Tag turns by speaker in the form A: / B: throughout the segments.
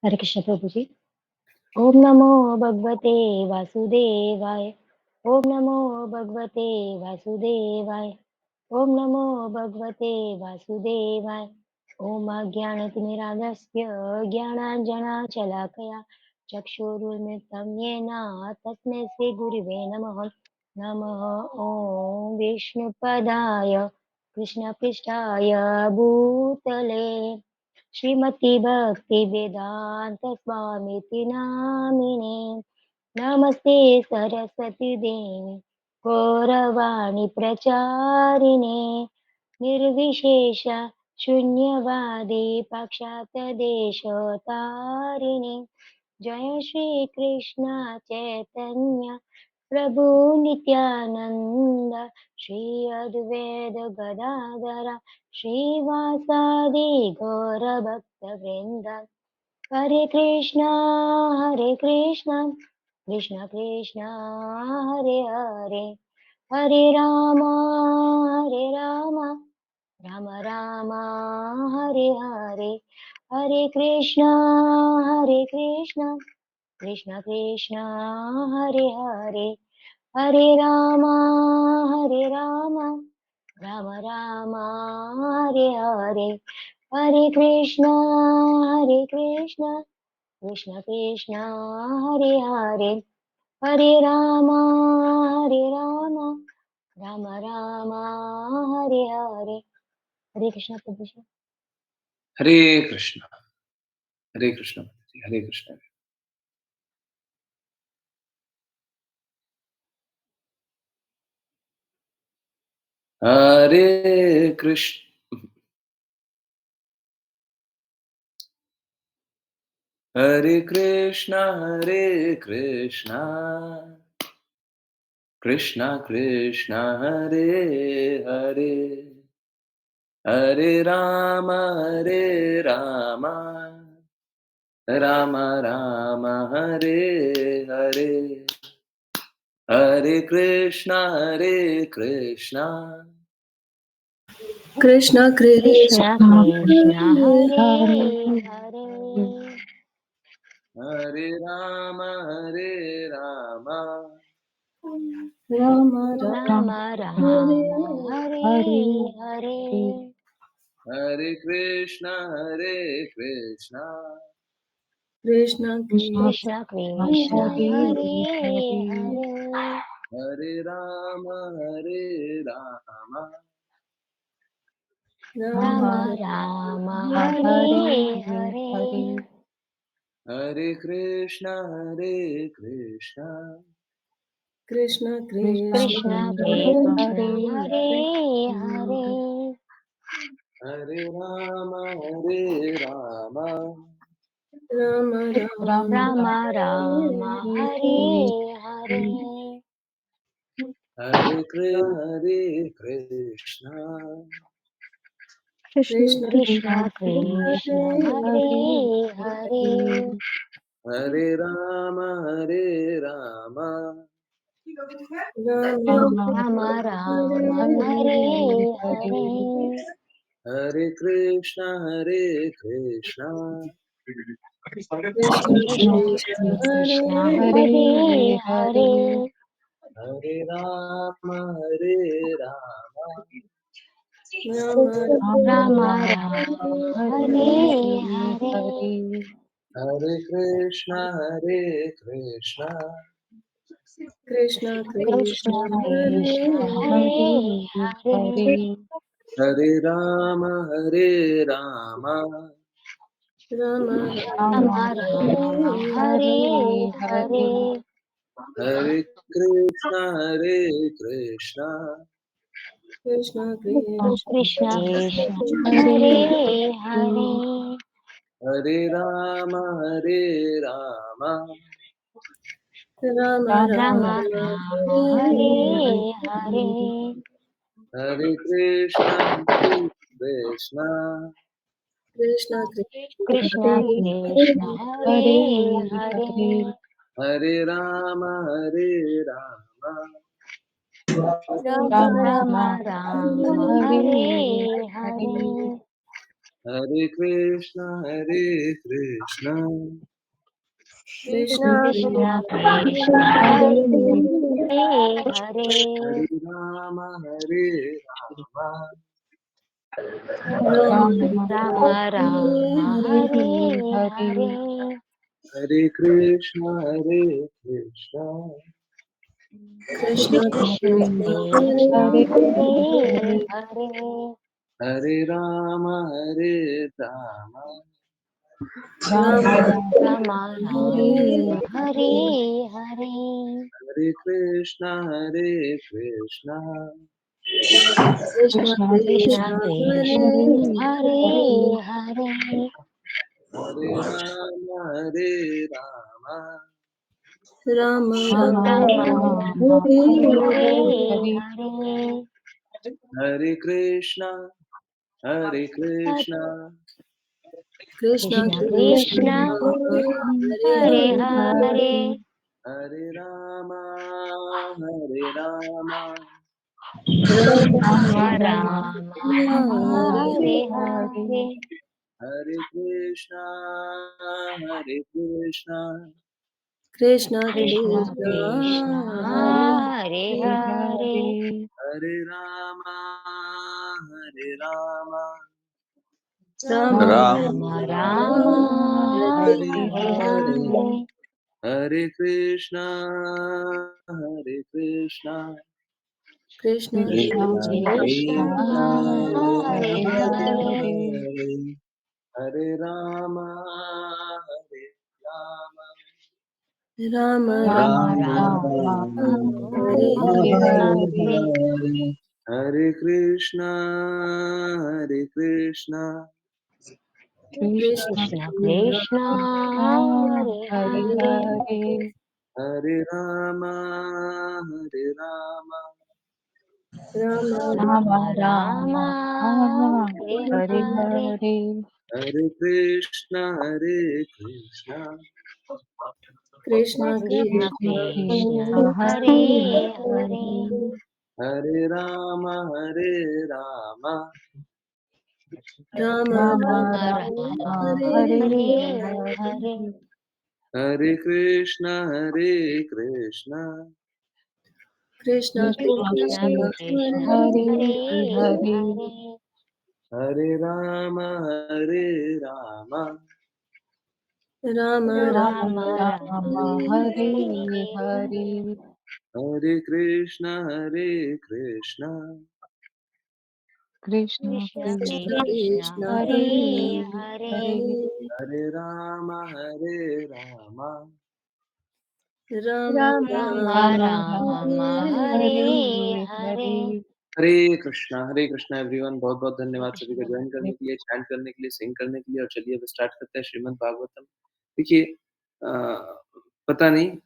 A: हरे कृष्ण प्रभु जी। ओम नमो भगवते वासुदेवाय। ओम नमो भगवते वासुदेवाय। ओम नमो भगवते वासुदेवाय। ओम अज्ञानतिमिरान्धस्य ज्ञानाञ्जनशलाकया चक्षुरुन्मिलितं येन तस्मै श्रीगुरुवे नमः। नमः ॐ विष्णुपदाय कृष्णपृष्ठाय भूतले श्रीमती भक्ति वेदांत स्वामी नामिने नमस्ते सरस्वती देवी गौरवाणी प्रचारिणे निर्विशेष शून्यवादी पाश्चात्य देशतारिणे जय श्री कृष्ण चैतन्य प्रभु नित्यानंद श्री अद्वैत गदाधर श्रीवासादि गौरभक्तवृंद हरे कृष्णा कृष्ण कृष्ण हरे हरे हरे राम राम राम हरे हरे हरे कृष्णा कृष्ण कृष्ण हरे हरे हरे राम राम राम हरे हरे हरे कृष्णा कृष्ण कृष्ण हरे हरे हरे राम राम राम हरे हरे हरे कृष्ण प्रभु जी।
B: हरे कृष्ण हरे कृष्ण हरे कृष्ण। हरे कृष्ण हरे कृष्ण कृष्ण कृष्ण हरे हरे हरे राम राम राम हरे हरे हरे कृष्ण
C: कृष्ण कृष्ण
A: कृष्ण कृष्ण
C: हरे
A: हरे
C: हरे
A: हरे
B: हरे राम
C: राम
A: राम
C: राम हरे
A: राम हरे हरे
B: हरे कृष्ण कृष्ण
C: कृष्ण कृष्ण
A: कृष्ण कृष्ण हरे हरे
B: हरे राम
C: राम
A: राम
C: राम
A: राम
C: हरे
A: हरे हरे
B: हरे कृष्ण कृष्ण
C: कृष्ण कृष्ण
A: कृष्ण
C: हरे
A: कृष्ण हरे हरे
B: हरे राम
C: राम राम
A: राम राम
C: हरे
A: हरे हरे
B: हरे कृष्ण
C: कृष्ण
A: कृष्ण
C: हरे
A: Krishna Hare Hare
B: Hare Ram
C: Ram
A: Ram Ram Hare Hare
B: Hare Krishna
C: Krishna
A: Krishna
C: Krishna
A: Krishna
C: Hare
A: Hare Hare
B: Hare Ram
C: Ram
A: Ram
C: Ram
A: Ram Hare Hare
B: Hare Krishna
C: Krishna
A: Krishna
C: Krishna
A: Krishna Hare Hare
B: Hare Ram
C: Ram
A: Ram
C: Ram
A: Ram Hare Hare
B: Hare Krishna
C: Krishna Krishna
A: Krishna Krishna Hare Hare
B: Hare Ram
C: Ram
A: Ram
C: Ram
A: Ram
C: Hare
A: Hare Hare
C: Hare
B: Hare Krishna Krishna
C: Krishna
A: Krishna
C: Krishna
A: Krishna Hare Hare
B: Hare Ram
C: Ram
A: Ram
C: Ram
A: Ram Hare Hare
B: Hare Krishna,
C: Krishna
A: Krishna
C: Krishna
A: Krishna
C: Hare
A: Hare Hare
B: Hare Rama,
C: Rama
A: Rama Rama
C: Hare
A: Hare Hare
B: Hare Krishna,
C: Krishna
A: Krishna
C: Krishna
A: Krishna
C: Hare
A: Hare Hare
B: Hare Rama,
C: Rama
A: Rama
C: Hare
A: Rama Hare
C: Hare
A: Hare
B: Hare Krishna,
C: Krishna
A: Krishna
C: Krishna
A: Krishna
C: Hare
A: Hare
C: Hare
A: Hare
B: Hare Rama,
C: Rama
A: Rama
C: Rama
A: Rama
C: Hare
A: Hare
C: Hare
A: Hare
B: Hare
A: Hare
B: Krishna,
C: Krishna
A: Krishna
C: Krishna
A: Krishna
C: Hare
A: Hare
C: Hare
A: Hare
B: Hare Rama,
C: Rama
A: Rama Rama
C: Hare
A: Hare
C: Hare
A: Hare
B: Hare Krishna,
C: Krishna
A: Krishna
C: Krishna
A: Krishna
C: Hare
A: Hare
C: Hare
A: Hare
B: Hare Rama,
C: Rama
D: Ram
A: Rama
C: Rama
A: Rama
C: Hare
B: Hare
A: Hare
B: Hare,
C: Hare
A: Hare
B: Hare Krishna,
C: Krishna
A: Krishna
C: Krishna
A: Krishna Hare Hare
B: Hare Hare Rama, Hare Rama,
C: Rama
A: Rama
C: Rama
A: Rama
C: Hare
A: Hare Hare
B: Hare Hare Krishna, Hare Krishna,
C: Krishna
A: Krishna
C: Krishna
A: Krishna Hare
C: Hare
A: Hare
B: Hare Rama, Hare Rama,
C: Rama
A: Rama Rama Hare Hare
B: Hare Krishna, Hare Krishna,
C: Krishna
A: Krishna
C: Krishna
A: Krishna
C: Hare
A: Hare Hare
C: Hare
B: Hare Rama, Hare Rama,
C: Rama
A: Rama
C: Rama
A: Rama
C: Hare
A: Hare
C: Hare
A: Hare
B: Hare Krishna, Hare Krishna,
C: Krishna
A: Krishna
C: Krishna
A: Krishna
C: Hare
A: Hare
C: Hare
A: Hare
B: Hare Rama, Hare Rama,
C: Rama
A: Rama
C: Rama
A: Rama Hare
B: Hare Krishna, Hare Krishna,
A: Krishna
C: Krishna
A: Krishna
C: Krishna
A: Hare
C: Hare
A: Hare
C: Hare
B: Hare Rama, Hare Rama,
C: Rama
A: Rama
C: Rama
A: Rama
C: Hare
A: Hare Hare
B: हरे Krishna everyone बहुत-बहुत धन्यवाद सभी का
A: Krishna
B: join करने के लिए, chant करने के लिए, सिंग करने के लिए और चलिए अब स्टार्ट करते हैं श्रीमद् भागवतम। देखिए पता नहीं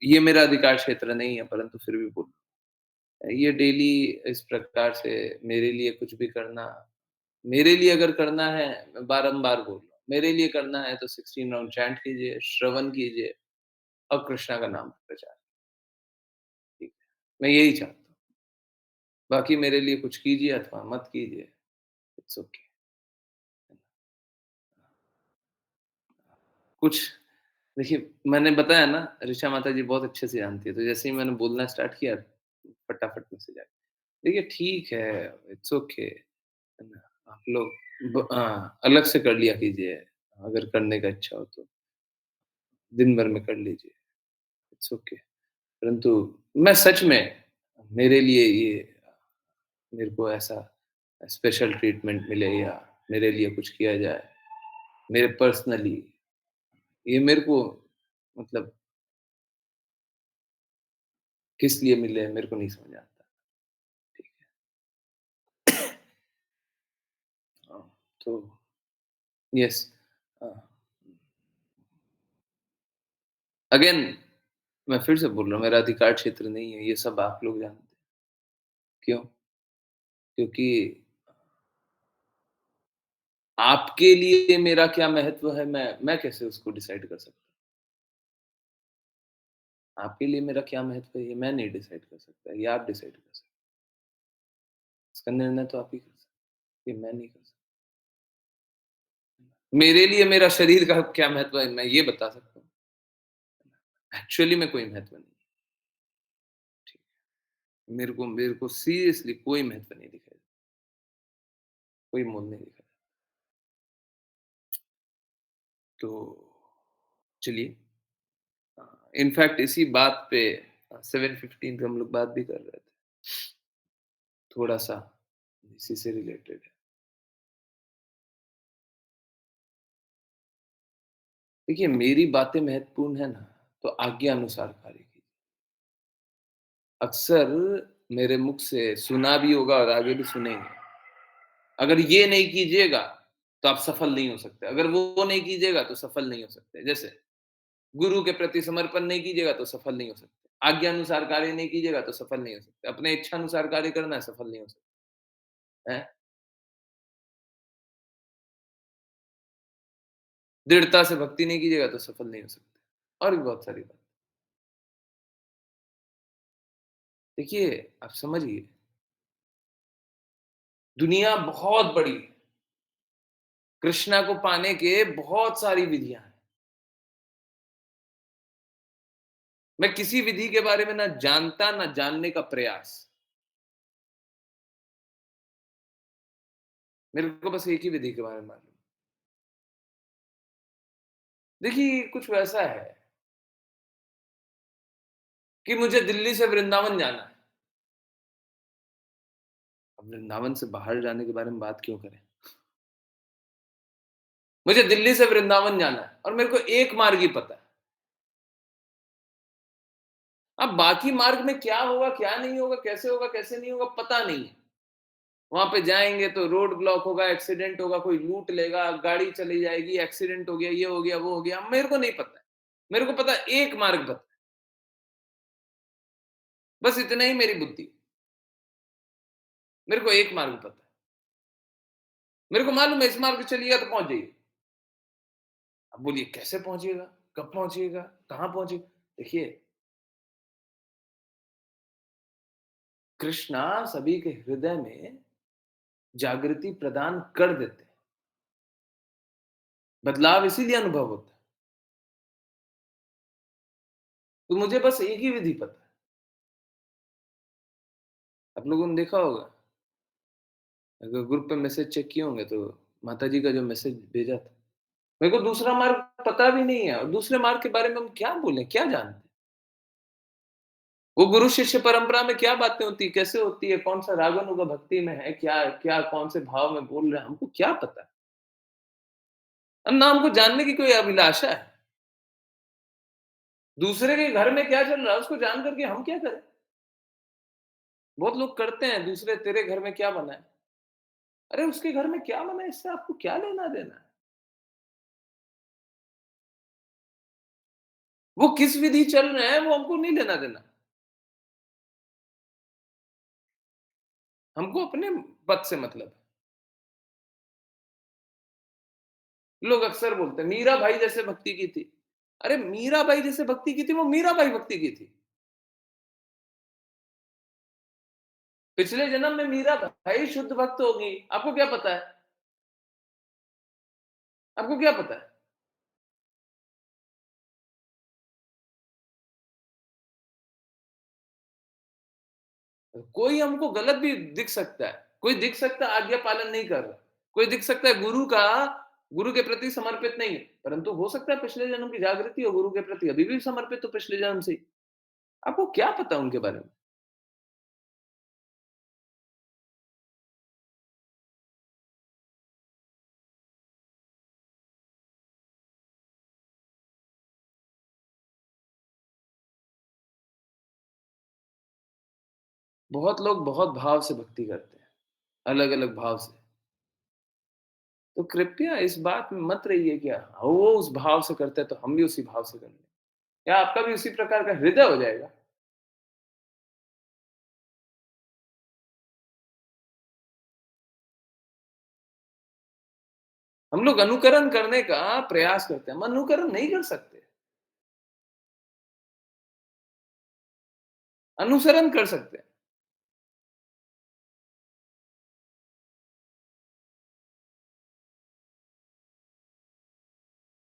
B: ये मेरा अधिकार क्षेत्र नहीं है परंतु फिर भी बोल ये डेली इस प्रकार से मेरे लिए कुछ भी करना मेरे लिए अगर करना है मैं बारंबार बोल रहा हूँ, मेरे लिए करना है तो 16 राउंड चैंट कीजिए, श्रवण कीजिए और कृष्णा का नाम प्रचार ठीक है। मैं यही चाहता हूँ। बाकी मेरे लिए कुछ कीजिए अथवा मत कीजिए, इट्स ओके। कुछ देखिए मैंने बताया ना ऋचा माता जी बहुत अच्छे से जानती है, तो जैसे ही मैंने बोलना स्टार्ट किया फटाफट मैसेज आ गया। देखिए ठीक है, इट्स ओके है ना? आप लोग अलग से कर लिया कीजिए, अगर करने का इच्छा हो तो, दिन भर में कर लीजिए, इट्स ओके। परंतु मैं सच में मेरे लिए ये मेरे को ऐसा स्पेशल ट्रीटमेंट मिले या मेरे लिए कुछ किया जाए, मेरे पर्सनली ये मेरे को मतलब किस लिए मिले मेरे को नहीं समझ आता। ठीक है। तो यस अगेन मैं फिर से बोल रहा हूँ मेरा अधिकार क्षेत्र नहीं है, ये सब आप लोग जानते हैं। क्यों? क्योंकि आपके लिए मेरा क्या महत्व है मैं कैसे उसको डिसाइड कर सकता हूँ? आपके लिए मेरा क्या महत्व है ये मैं नहीं डिसाइड कर सकता, ये आप डिसाइड कर सकते हैं। इसका निर्णय तो आप ही कर सकते हैं, ये मैं नहीं कर सकता। मेरे लिए मेरा शरीर का क्या महत्व है, मैं ये बता सकता हूँ। एक्चुअली में कोई महत्व नहीं है, ठीक है। मेरे को सीरियसली कोई महत्व नहीं दिखाई देता, कोई मोल नहीं दिखाई देता। तो चलिए, इनफैक्ट इसी बात पे 7:15 पे हम लोग बात भी कर रहे थे, थोड़ा-सा इसी से रिलेटेड है। देखिए, मेरी बातें महत्वपूर्ण है ना, तो आज्ञा अनुसार कार्य कीजिए। अक्सर मेरे मुख से सुना भी होगा और आगे भी सुनेंगे। अगर ये नहीं कीजिएगा, तो आप सफल नहीं हो सकते। अगर वो नहीं कीजिएगा, तो सफल नहीं हो सकते। जैसे गुरु के प्रति समर्पण नहीं कीजिएगा, तो सफल नहीं हो सकते। आज्ञा अनुसार कार्य नहीं कीजिएगा, तो सफल नहीं हो सकते। अपने इच्छा अनुसार कार्य करना है, सफल नहीं हो सकते, हैं? दृढ़ता से भक्ति नहीं कीजिएगा, तो सफल नहीं हो सकते। और भी बहुत सारी बात। देखिए, आप समझिए, दुनिया बहुत बड़ी है। कृष्णा को पाने के बहुत सारी विधियाँ हैं। मैं किसी विधि के बारे में ना जानता, ना जानने का प्रयास। मेरे को बस एक ही विधि के बारे में मालूम। देखिए, कुछ वैसा है कि मुझे दिल्ली से वृंदावन जाना है। अब वृंदावन से बाहर जाने के बारे में बात क्यों करें? मुझे दिल्ली से वृंदावन जाना है और मेरे को एक मार्ग ही पता है। अब बाकी मार्ग में क्या होगा, क्या नहीं होगा, कैसे नहीं होगा, पता नहीं है। वहां पे जाएंगे तो रोड ब्लॉक होगा, एक्सीडेंट होगा, कोई लूट लेगा, गाड़ी चली जाएगी, एक्सीडेंट हो गया, ये हो गया, वो हो गया। मेरे को नहीं पता है। मेरे को पता है, एक मार्ग पता है। बस इतना ही मेरी बुद्धि। मेरे को एक मार्ग पता है। मेरे को मालूम है इस मार्ग चलिएगा तो पहुंच जाइए। अब बोलिए कैसे पहुंचिएगा, कब पहुंचिएगा, कहां पहुंचिएगा? देखिए, कृष्णा सभी के हृदय में जागृति प्रदान कर देते हैं। बदलाव इसीलिए अनुभव होता है। तो मुझे बस एक ही विधि पता है। आप लोगों ने देखा होगा, अगर ग्रुप पे मैसेज चेक किए होंगे तो माता जी का जो मैसेज भेजा था, मेरे को दूसरा मार्ग पता भी नहीं है और दूसरे मार्ग के बारे में हम क्या बोलें, क्या जानते हैं? वो गुरु शिष्य परंपरा में क्या बातें होती है, कैसे होती है, कौन सा राग अनुगा भक्ति में है, क्या क्या कौन से भाव में बोल रहे हैं, हमको क्या पता है? अब ना हमको जानने की कोई अभिलाषा है। दूसरे के घर में क्या चल रहा है उसको जान करके हम क्या करें? बहुत लोग करते हैं, दूसरे तेरे घर में क्या बना है? अरे उसके घर में क्या बना है, इससे आपको क्या लेना देना है? वो किस विधि चल रहे हैं वो हमको नहीं लेना देना। हमको अपने पद से मतलब है। लोग अक्सर बोलते हैं मीरा भाई जैसे भक्ति की थी। अरे मीरा बाई जैसे भक्ति की थी, वो मीरा बाई भक्ति की थी। पिछले जन्म में मीरा भाई शुद्ध भक्त होगी, आपको क्या पता है? आपको क्या पता है? कोई हमको गलत भी दिख सकता है, कोई दिख सकता है आज्ञा पालन नहीं कर रहा, कोई दिख सकता है गुरु के प्रति समर्पित नहीं है, परंतु हो सकता है पिछले जन्म की जागृति हो गुरु के प्रति, अभी भी समर्पित हो पिछले जन्म से ही। आपको क्या पता उनके बारे में? बहुत लोग बहुत भाव से भक्ति करते हैं, अलग अलग भाव से। तो कृपया इस बात में मत रहिए कि वो उस भाव से करते हैं तो हम भी उसी भाव से करेंगे, या आपका भी उसी प्रकार का हृदय हो जाएगा। हम लोग अनुकरण करने का प्रयास करते हैं, हम अनुकरण नहीं कर सकते, अनुसरण कर सकते हैं।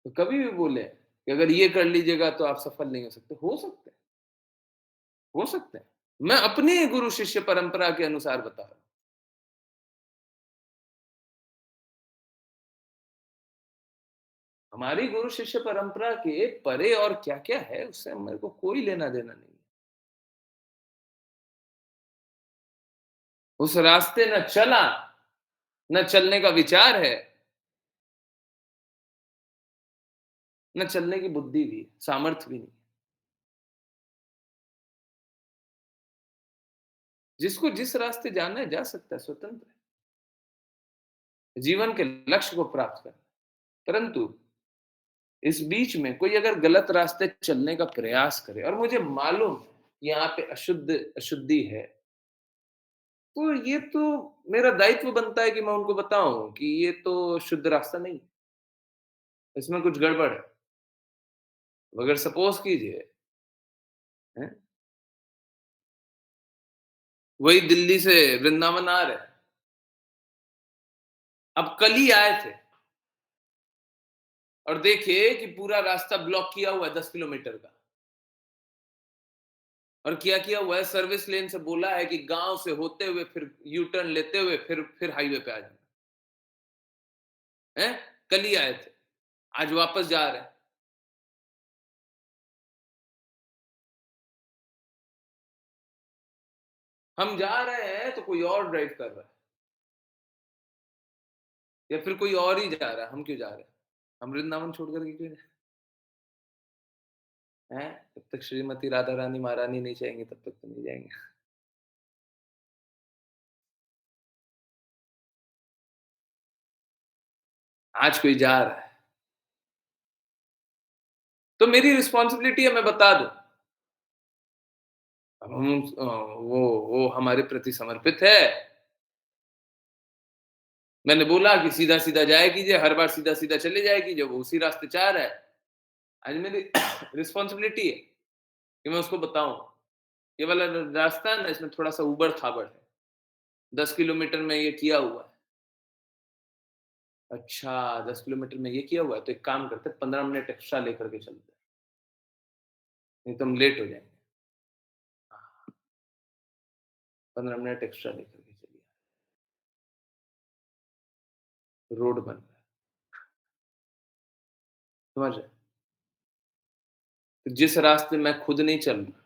B: तो कभी भी बोले कि अगर ये कर लीजिएगा तो आप सफल नहीं हो सकते। हो सकते हैं, हो सकते हैं। मैं अपनी गुरु शिष्य परंपरा के अनुसार बता रहा हूँ। हमारी गुरु शिष्य परंपरा के परे और क्या-क्या है उससे मेरे को कोई लेना-देना नहीं है। उस रास्ते न चला, न चलने का विचार है, न चलने की बुद्धि भी है, सामर्थ्य भी नहीं। जिसको जिस रास्ते जाना है जा सकता है, स्वतंत्र है। जीवन के लक्ष्य को प्राप्त करना। परंतु इस बीच में कोई अगर गलत रास्ते चलने का प्रयास करे और मुझे मालूम है यहाँ पे अशुद्धि है, तो ये तो मेरा दायित्व बनता है कि मैं उनको बताऊं कि ये तो शुद्ध रास्ता नहीं है, इसमें कुछ गड़बड़ है। अगर सपोज कीजिए, हैं, वही दिल्ली से वृंदावन आ रहे हैं, अब कल ही आए थे और देखिए कि पूरा रास्ता ब्लॉक किया हुआ है 10 किलोमीटर का। और क्या किया हुआ है, सर्विस लेन से बोला है कि गांव से होते हुए फिर यू टर्न लेते हुए फिर हाईवे पे आ जाना है। कल ही आए थे, आज वापस जा रहे हैं। हम जा रहे हैं तो कोई और ड्राइव कर रहा है या फिर कोई और ही जा रहा है, हम क्यों जा रहे हैं? हम वृंदावन छोड़ करके क्यों जाए हैं? जब तक श्रीमती राधा रानी महारानी नहीं चाहेंगे तब तक तो नहीं जाएंगे। आज कोई जा रहा है तो मेरी रिस्पॉन्सिबिलिटी है मैं बता दूं। अब हम वो हमारे प्रति समर्पित है। मैंने बोला कि सीधा सीधा जाया कीजिए, हर बार सीधा सीधा चले जाया कीजिए, वो उसी रास्ते चाह रहा है। आज मेरी रिस्पॉन्सिबिलिटी है कि मैं उसको बताऊं ये वाला रास्ता है ना, इसमें थोड़ा सा उबड़ खाबड़ है, 10 किलोमीटर में ये किया हुआ है। अच्छा, 10 किलोमीटर में ये किया हुआ है तो एक काम करते 15 मिनट एक्स्ट्रा लेकर के चलते हैं, नहीं तो हम लेट हो जाएंगे। हाँ, 15 मिनट एक्स्ट्रा लेकर के चलिए, रोड बन रहा है, समझ रहे? तो जिस रास्ते मैं खुद नहीं चल रहा,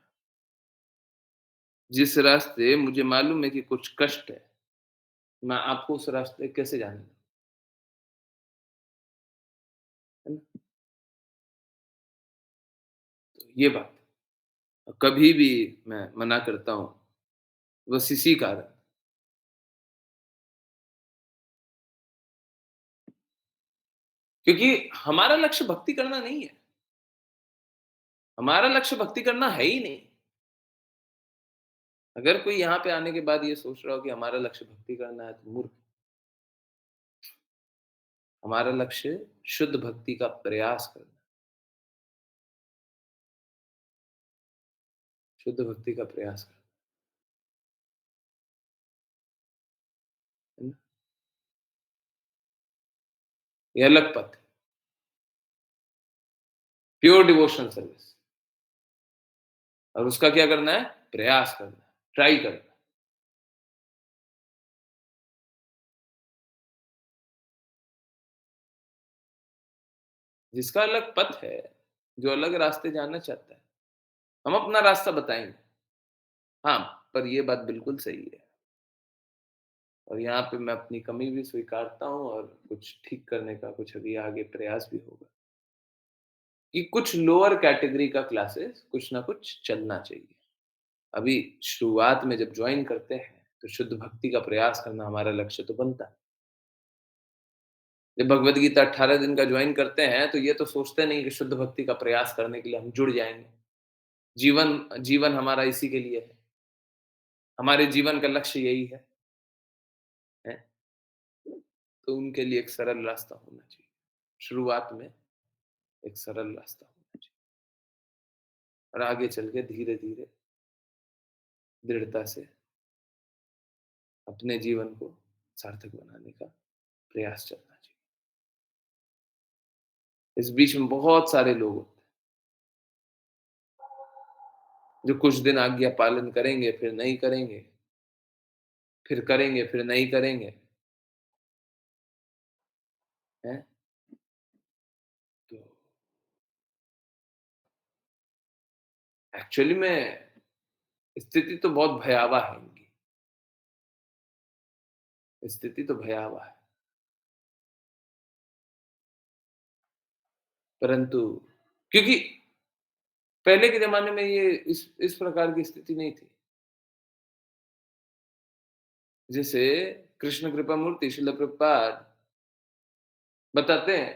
B: जिस रास्ते मुझे मालूम है कि कुछ कष्ट है, मैं आपको उस रास्ते कैसे जाने दूं, है ना? तो ये बात है। कभी भी मैं मना करता हूँ बस इसी कारण, क्योंकि हमारा लक्ष्य भक्ति करना नहीं है। हमारा लक्ष्य भक्ति करना है ही नहीं। अगर कोई यहाँ पे आने के बाद ये सोच रहा हो कि हमारा लक्ष्य भक्ति करना है तो मूर्ख। हमारा लक्ष्य शुद्ध भक्ति का प्रयास करना, शुद्ध भक्ति का प्रयास करना, है ना? ये अलग पथ है, प्योर डिवोशनल सर्विस। और उसका क्या करना है? प्रयास करना है, ट्राई करना है। जिसका अलग पथ है, जो अलग रास्ते जाना चाहता है, हम अपना रास्ता बताएंगे। हाँ, पर ये बात बिल्कुल सही है और यहाँ पे मैं अपनी कमी भी स्वीकारता हूँ और कुछ ठीक करने का कुछ अभी आगे प्रयास भी होगा कि कुछ लोअर कैटेगरी का क्लासेस कुछ ना कुछ चलना चाहिए। अभी शुरुआत में जब जॉइन करते हैं तो शुद्ध भक्ति का प्रयास करना हमारा लक्ष्य तो बनता है। जब भगवत गीता 18 दिन का ज्वाइन करते हैं तो ये तो सोचते नहीं कि शुद्ध भक्ति का प्रयास करने के लिए हम जुड़ जाएंगे। जीवन जीवन हमारा इसी के लिए है, हमारे जीवन का लक्ष्य यही है? तो उनके लिए एक सरल रास्ता होना चाहिए, शुरुआत में एक सरल रास्ता होना चाहिए और आगे चल के धीरे धीरे दृढ़ता से अपने जीवन को सार्थक बनाने का प्रयास चलना चाहिए। इस बीच में बहुत सारे लोग होते हैं, जो कुछ दिन आज्ञा पालन करेंगे, फिर नहीं करेंगे, फिर करेंगे, फिर नहीं करेंगे, हैं? तो एक्चुअली में स्थिति तो बहुत भयावह है इनकी, स्थिति तो भयावह है। परंतु क्योंकि पहले के ज़माने में ये इस प्रकार की स्थिति नहीं थी। जैसे कृष्ण कृपा मूर्ति श्रील प्रभुपाद बताते हैं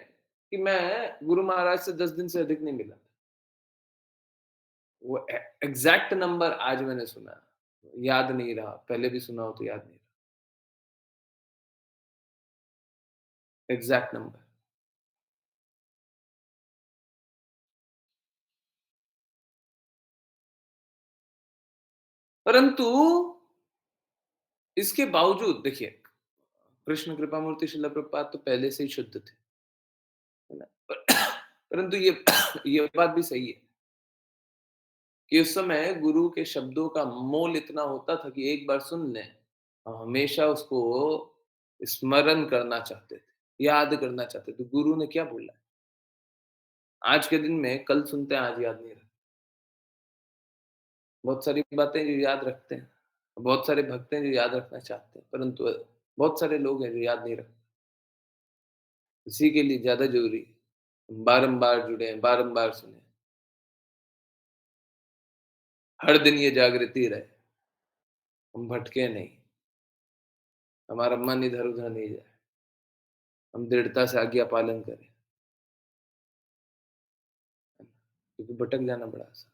B: कि मैं गुरु महाराज से 10 दिन से अधिक नहीं मिला। वो एग्ज़ैक्ट नंबर आज मैंने सुना, याद नहीं रहा, पहले भी सुना हो तो याद नहीं रहा। Exact number. परंतु इसके बावजूद देखिए, कृष्ण कृपा मूर्ति श्रील प्रभुपाद तो पहले से ही शुद्ध थे, है ना? परंतु ये बात भी सही है कि उस समय गुरु के शब्दों का मोल इतना होता था कि एक बार सुन लें, हमेशा उसको स्मरण करना चाहते थे, याद करना चाहते थे। गुरु ने क्या बोला है? आज के दिन में कल सुनते हैं, आज याद नहीं रखते। बहुत सारी बातें जो याद रखते हैं, बहुत सारे भक्त हैं जो याद रखना चाहते हैं, परंतु बहुत सारे लोग हैं जो याद नहीं रखते। इसी के लिए ज़्यादा ज़रूरी है, बारंबार जुड़ें, बारंबार सुनें। हर दिन ये जागृति रहे, हम भटके नहीं, हमारा मन इधर-उधर नहीं जाए, हम दृढ़ता से आज्ञा पालन करें, क्योंकि भटक जाना बड़ा आसान,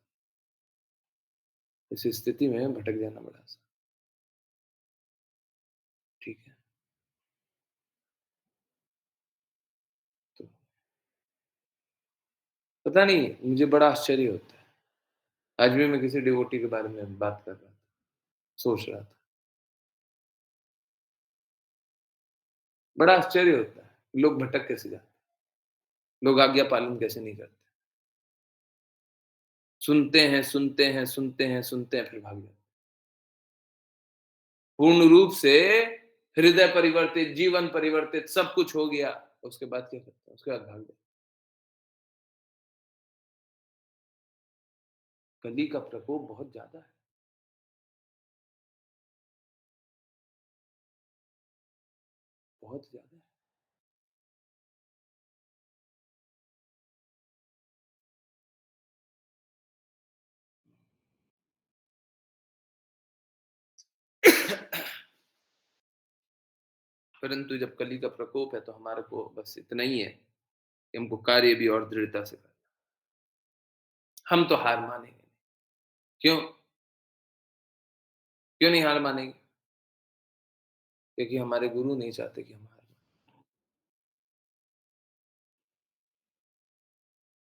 B: इस स्थिति में भटक जाना बड़ा आसान, ठीक है? तो पता नहीं, मुझे बड़ा आश्चर्य होता है। आज भी मैं किसी डिवोटी के बारे में बात कर रहा था, सोच रहा था। बड़ा आश्चर्य होता है, लोग भटक कैसे जाते हैं, लोग आज्ञा पालन कैसे नहीं करते। सुनते हैं, सुनते हैं, सुनते हैं, सुनते हैं, फिर भाग जाते हैं। पूर्ण रूप से हृदय परिवर्तित, जीवन परिवर्तित, सब कुछ हो गया, उसके बाद क्या करते हैं? उसके बाद भाग जाते हैं। कली का प्रकोप बहुत ज़्यादा है, बहुत ज़्यादा है। परंतु जब कली का प्रकोप है तो हमारे को बस इतना ही है कि हमको कार्य भी और दृढ़ता से करना। हम तो हार मानेंगे नहीं। क्यों? क्यों नहीं हार मानेंगे? क्योंकि हमारे गुरु नहीं चाहते कि हम हार मानें।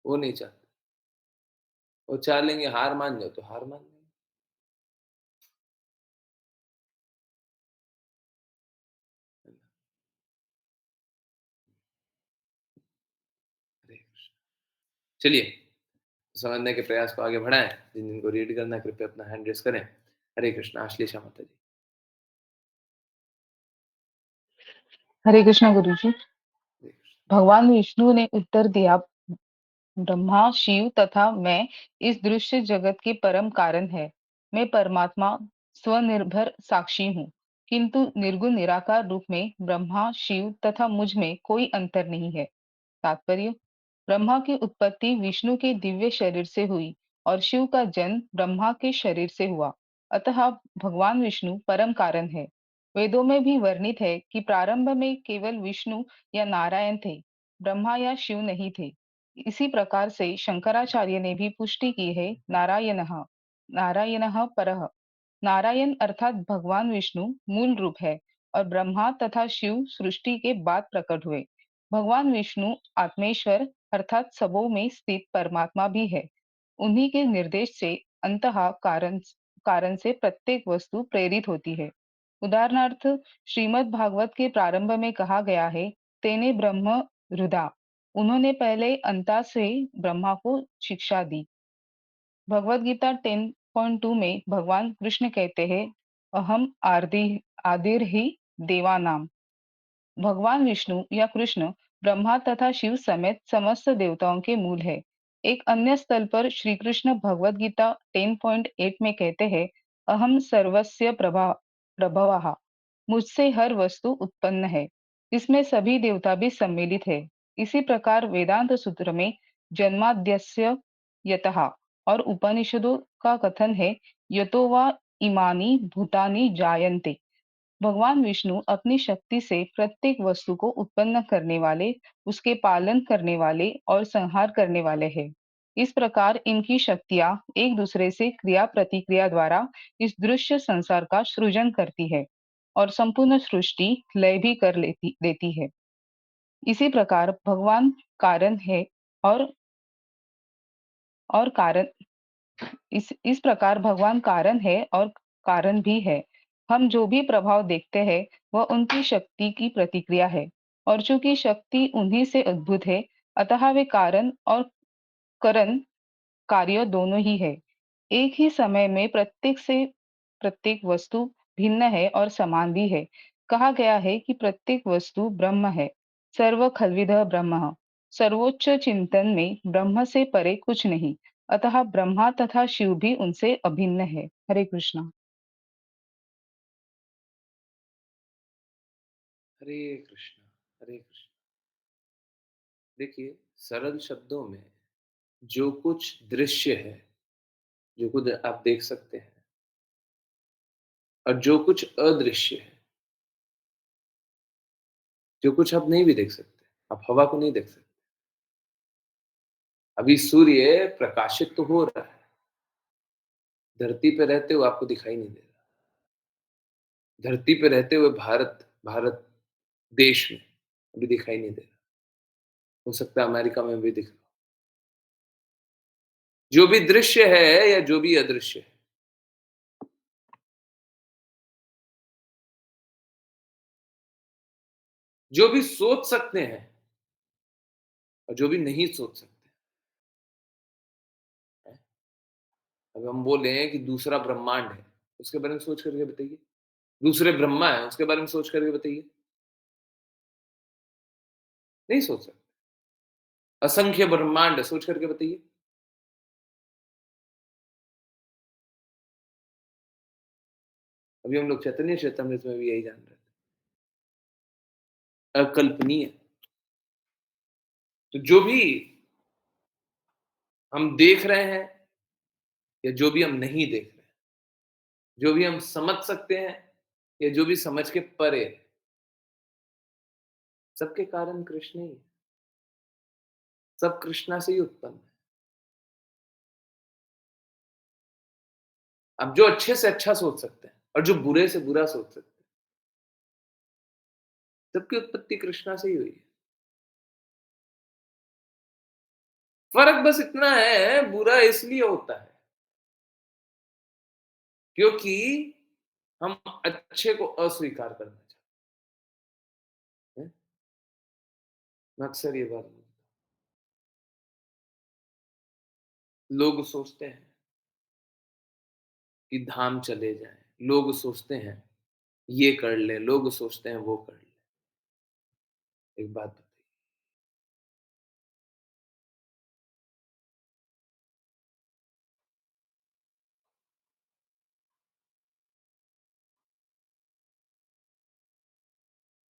B: वो नहीं चाहते। वो चाह लेंगे हार मान जाओ तो हार मान लेंगे। हरे कृष्ण। चलिए, समझने के प्रयास को आगे बढ़ाएँ। जिन जिनको रीड करना है कृपया अपना हैंड रेज़ करें। हरे कृष्ण, आश्लेषा माता जी।
D: हरे कृष्णा गुरु जी।
B: हरे कृष्ण।
D: भगवान विष्णु ने उत्तर दिया, ब्रह्मा, शिव तथा मैं इस दृश्य जगत के परम कारण है। मैं परमात्मा स्वनिर्भर साक्षी हूँ, किंतु निर्गुण निराकार रूप में ब्रह्मा, शिव तथा मुझ में कोई अंतर नहीं है। तात्पर्य: ब्रह्मा की उत्पत्ति विष्णु के दिव्य शरीर से हुई और शिव का जन्म ब्रह्मा के शरीर से हुआ। अतः भगवान विष्णु परम कारण है। वेदों में भी वर्णित है कि प्रारंभ में केवल विष्णु या नारायण थे, ब्रह्मा या शिव नहीं थे। इसी प्रकार से शंकराचार्य ने भी पुष्टि की है, नारायणः नारायणः परः। नारायण अर्थात भगवान विष्णु मूल रूप है और ब्रह्मा तथा शिव सृष्टि के बाद प्रकट हुए। भगवान विष्णु आत्मेश्वर अर्थात सबों में स्थित परमात्मा भी है। उन्हीं के निर्देश से अंतः कारण से प्रत्येक वस्तु प्रेरित होती है। उदाहरणार्थ, श्रीमद् भागवत के प्रारंभ में कहा गया है, तेने ब्रह्म हृदा। उन्होंने पहले अंता से ब्रह्मा को शिक्षा दी। भगवद गीता 10.2 में भगवान कृष्ण कहते हैं, अहम आदिर ही देवानाम। भगवान विष्णु या कृष्ण ब्रह्मा तथा शिव समेत समस्त देवताओं के मूल है। एक अन्य स्थल पर श्री कृष्ण भगवद गीता 10.8 में कहते हैं, अहम सर्वस्य प्रभवः। मुझसे हर वस्तु उत्पन्न है। इसमें सभी देवता भी सम्मिलित है। इसी प्रकार वेदांत सूत्र में जन्माद्यस्य यतः और उपनिषदों का कथन है, यतो वा इमानि भूतानि जायन्ते। भगवान विष्णु अपनी शक्ति से प्रत्येक वस्तु को उत्पन्न करने वाले, उसके पालन करने वाले और संहार करने वाले हैं। इस प्रकार इनकी शक्तियां एक दूसरे से क्रिया प्रतिक्रिया द्वारा इस दृश्य संसार का सृजन करती है और संपूर्ण सृष्टि लय भी कर देती है। इसी प्रकार भगवान कारण है और कारण इस प्रकार भगवान कारण है और कारण भी है। हम जो भी प्रभाव देखते हैं वह उनकी शक्ति की प्रतिक्रिया है और चूंकि शक्ति उन्हीं से उद्भूत है, अतः वे कारण और करण कार्य दोनों ही है। एक ही समय में प्रत्येक वस्तु भिन्न है और समान भी है। कहा गया है कि प्रत्येक वस्तु ब्रह्म है। सर्व खल्विदः ब्रह्म। सर्वोच्च चिंतन में ब्रह्म से परे कुछ नहीं। अतः ब्रह्मा तथा शिव भी उनसे अभिन्न है। हरे कृष्णा।
B: हरे कृष्णा, हरे कृष्णा। देखिए, सरल शब्दों में जो कुछ दृश्य है, जो कुछ आप देख सकते हैं, और जो कुछ अदृश्य है, जो कुछ आप नहीं भी देख सकते। आप हवा को नहीं देख सकते। अभी सूर्य प्रकाशित तो हो रहा है, धरती पे रहते हुए आपको दिखाई नहीं दे रहा। धरती पे रहते हुए भारत देश में अभी दिखाई नहीं दे रहा। हो सकता है अमेरिका में भी दिख रहा हो। जो भी दृश्य है या जो भी अदृश्य है, जो भी सोच सकते हैं और जो भी नहीं सोच सकते। अब हम बोले हैं कि दूसरा ब्रह्मांड है, उसके बारे में सोच करके बताइए। दूसरे ब्रह्मा है, उसके बारे में सोच करके बताइए। नहीं सोच सकते। असंख्य ब्रह्मांड है, सोच करके बताइए। अभी हम लोग चैतन्य चेतनामृत में भी यही जान रहे थे। अकल्पनीय। तो जो भी हम देख रहे हैं या जो भी हम नहीं देख रहे हैं, जो भी हम समझ सकते हैं या जो भी समझ के परे है, सबके कारण कृष्ण ही है। सब कृष्णा से ही उत्पन्न है। आप जो अच्छे से अच्छा सोच सकते हैं और जो बुरे से बुरा सोच सकते हैं, सबकी उत्पत्ति कृष्णा से ही हुई है। फर्क बस इतना है, बुरा इसलिए होता है क्योंकि हम अच्छे को अस्वीकार करना चाहते हैं। मैं अक्सर ये बात बोलता हूं। लोग सोचते हैं कि धाम चले जाएं, लोग सोचते हैं ये कर ले, लोग सोचते हैं वो कर ले। एक बात बताइए,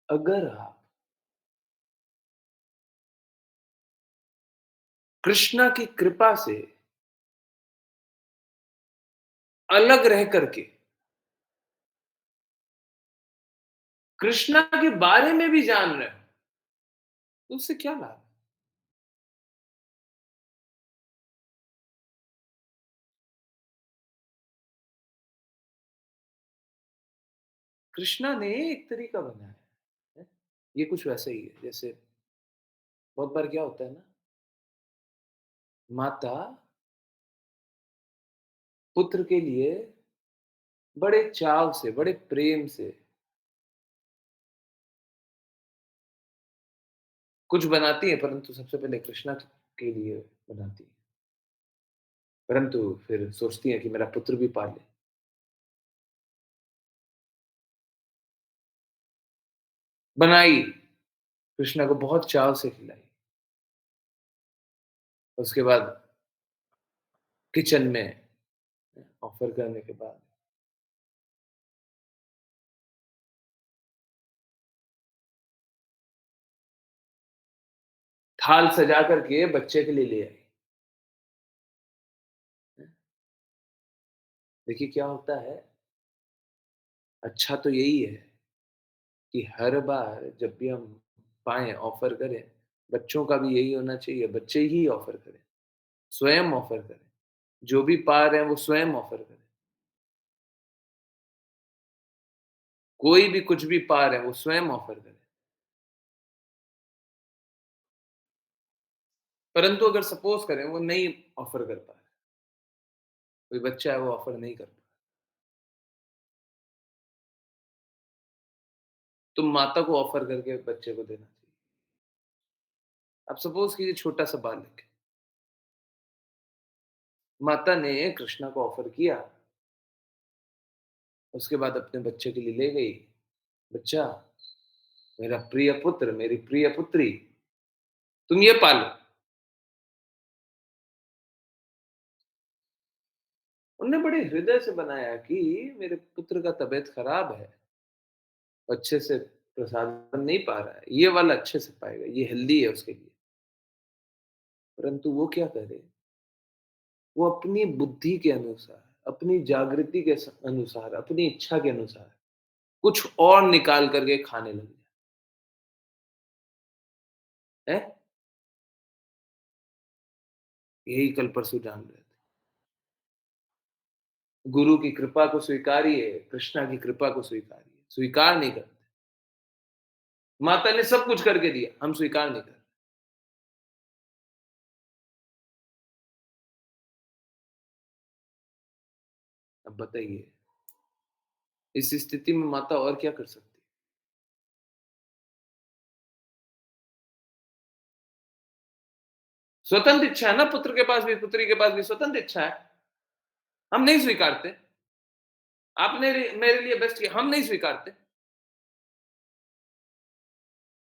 B: अगर आप कृष्णा की कृपा से अलग रह करके कृष्णा के बारे में भी जान रहे हो, तो उससे क्या लाभ है? कृष्णा ने एक तरीका बनाया है। ये कुछ वैसा ही है जैसे बहुत बार क्या होता है ना, माता पुत्र के लिए बड़े चाव से, बड़े प्रेम से कुछ बनाती है परंतु सबसे पहले कृष्णा के लिए बनाती है। परंतु फिर सोचती है कि मेरा पुत्र भी पाल ले। बनाई, कृष्णा को बहुत चाव से खिलाई। उसके बाद किचन में ऑफर करने के बाद थाल सजा करके बच्चे के लिए ले आई। देखिए क्या होता है, अच्छा तो यही है कि हर बार जब भी हम पाएँ, ऑफ़र करें, बच्चों का भी यही होना चाहिए, बच्चे ही ऑफ़र करें, स्वयं ऑफ़र करें। जो भी पा रहे हैं वो स्वयं ऑफ़र करें। कोई भी कुछ भी पा रहे हैं वो स्वयं ऑफ़र करें। परंतु अगर सपोज़ करें वो नहीं ऑफ़र कर पा रहे, कोई बच्चा है वो ऑफ़र नहीं कर पा रहा, तो माता को ऑफ़र करके बच्चे को देना चाहिए। अब सपोज़ कीजिए छोटा-सा बालक है, माता ने कृष्णा को ऑफ़र किया, उसके बाद अपने बच्चे के लिए ले गई, बच्चा, मेरा प्रिय पुत्र, मेरी प्रिय पुत्री, तुम ये पालो। उन्होंने बड़े हृदय से बनाया कि मेरे पुत्र का तबीयत खराब है, अच्छे से प्रसादन नहीं पा रहा है, ये वाला अच्छे से पाएगा, ये हेल्दी है उसके लिए। परंतु वो क्या करे, वो अपनी बुद्धि के अनुसार, अपनी जागृति के अनुसार, अपनी इच्छा के अनुसार कुछ और निकाल करके खाने लग गया है। यही कल परसों जान रहे थे। गुरु की कृपा को स्वीकारिए, कृष्णा की कृपा को स्वीकारिए, स्वीकार नहीं करते। माता ने सब कुछ करके दिया, हम स्वीकार नहीं करते। अब बताइए, इस स्थिति में माता और क्या कर सकती है? स्वतंत्र इच्छा है ना, पुत्र के पास भी, पुत्री के पास भी स्वतंत्र इच्छा है। हम नहीं स्वीकारते। आपने मेरे लिए बेस्ट किया, हम नहीं स्वीकारते।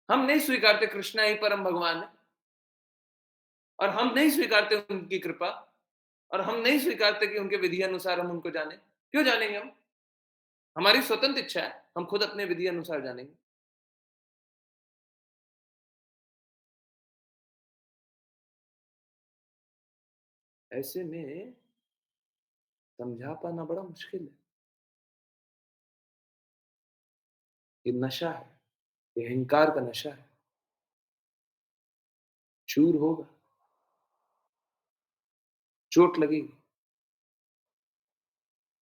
B: हम नहीं स्वीकारते कृष्णा ही परम भगवान है, और हम नहीं स्वीकारते उनकी कृपा, और हम नहीं स्वीकारते कि उनके विधि अनुसार हम उनको जाने। क्यों जानेंगे हम? हमारी स्वतंत्र इच्छा है, हम खुद अपने विधि अनुसार जानेंगे। ऐसे में समझा पाना बड़ा मुश्किल है। ये नशा है, ये अहंकार का नशा है। चूर होगा, चोट लगेगी।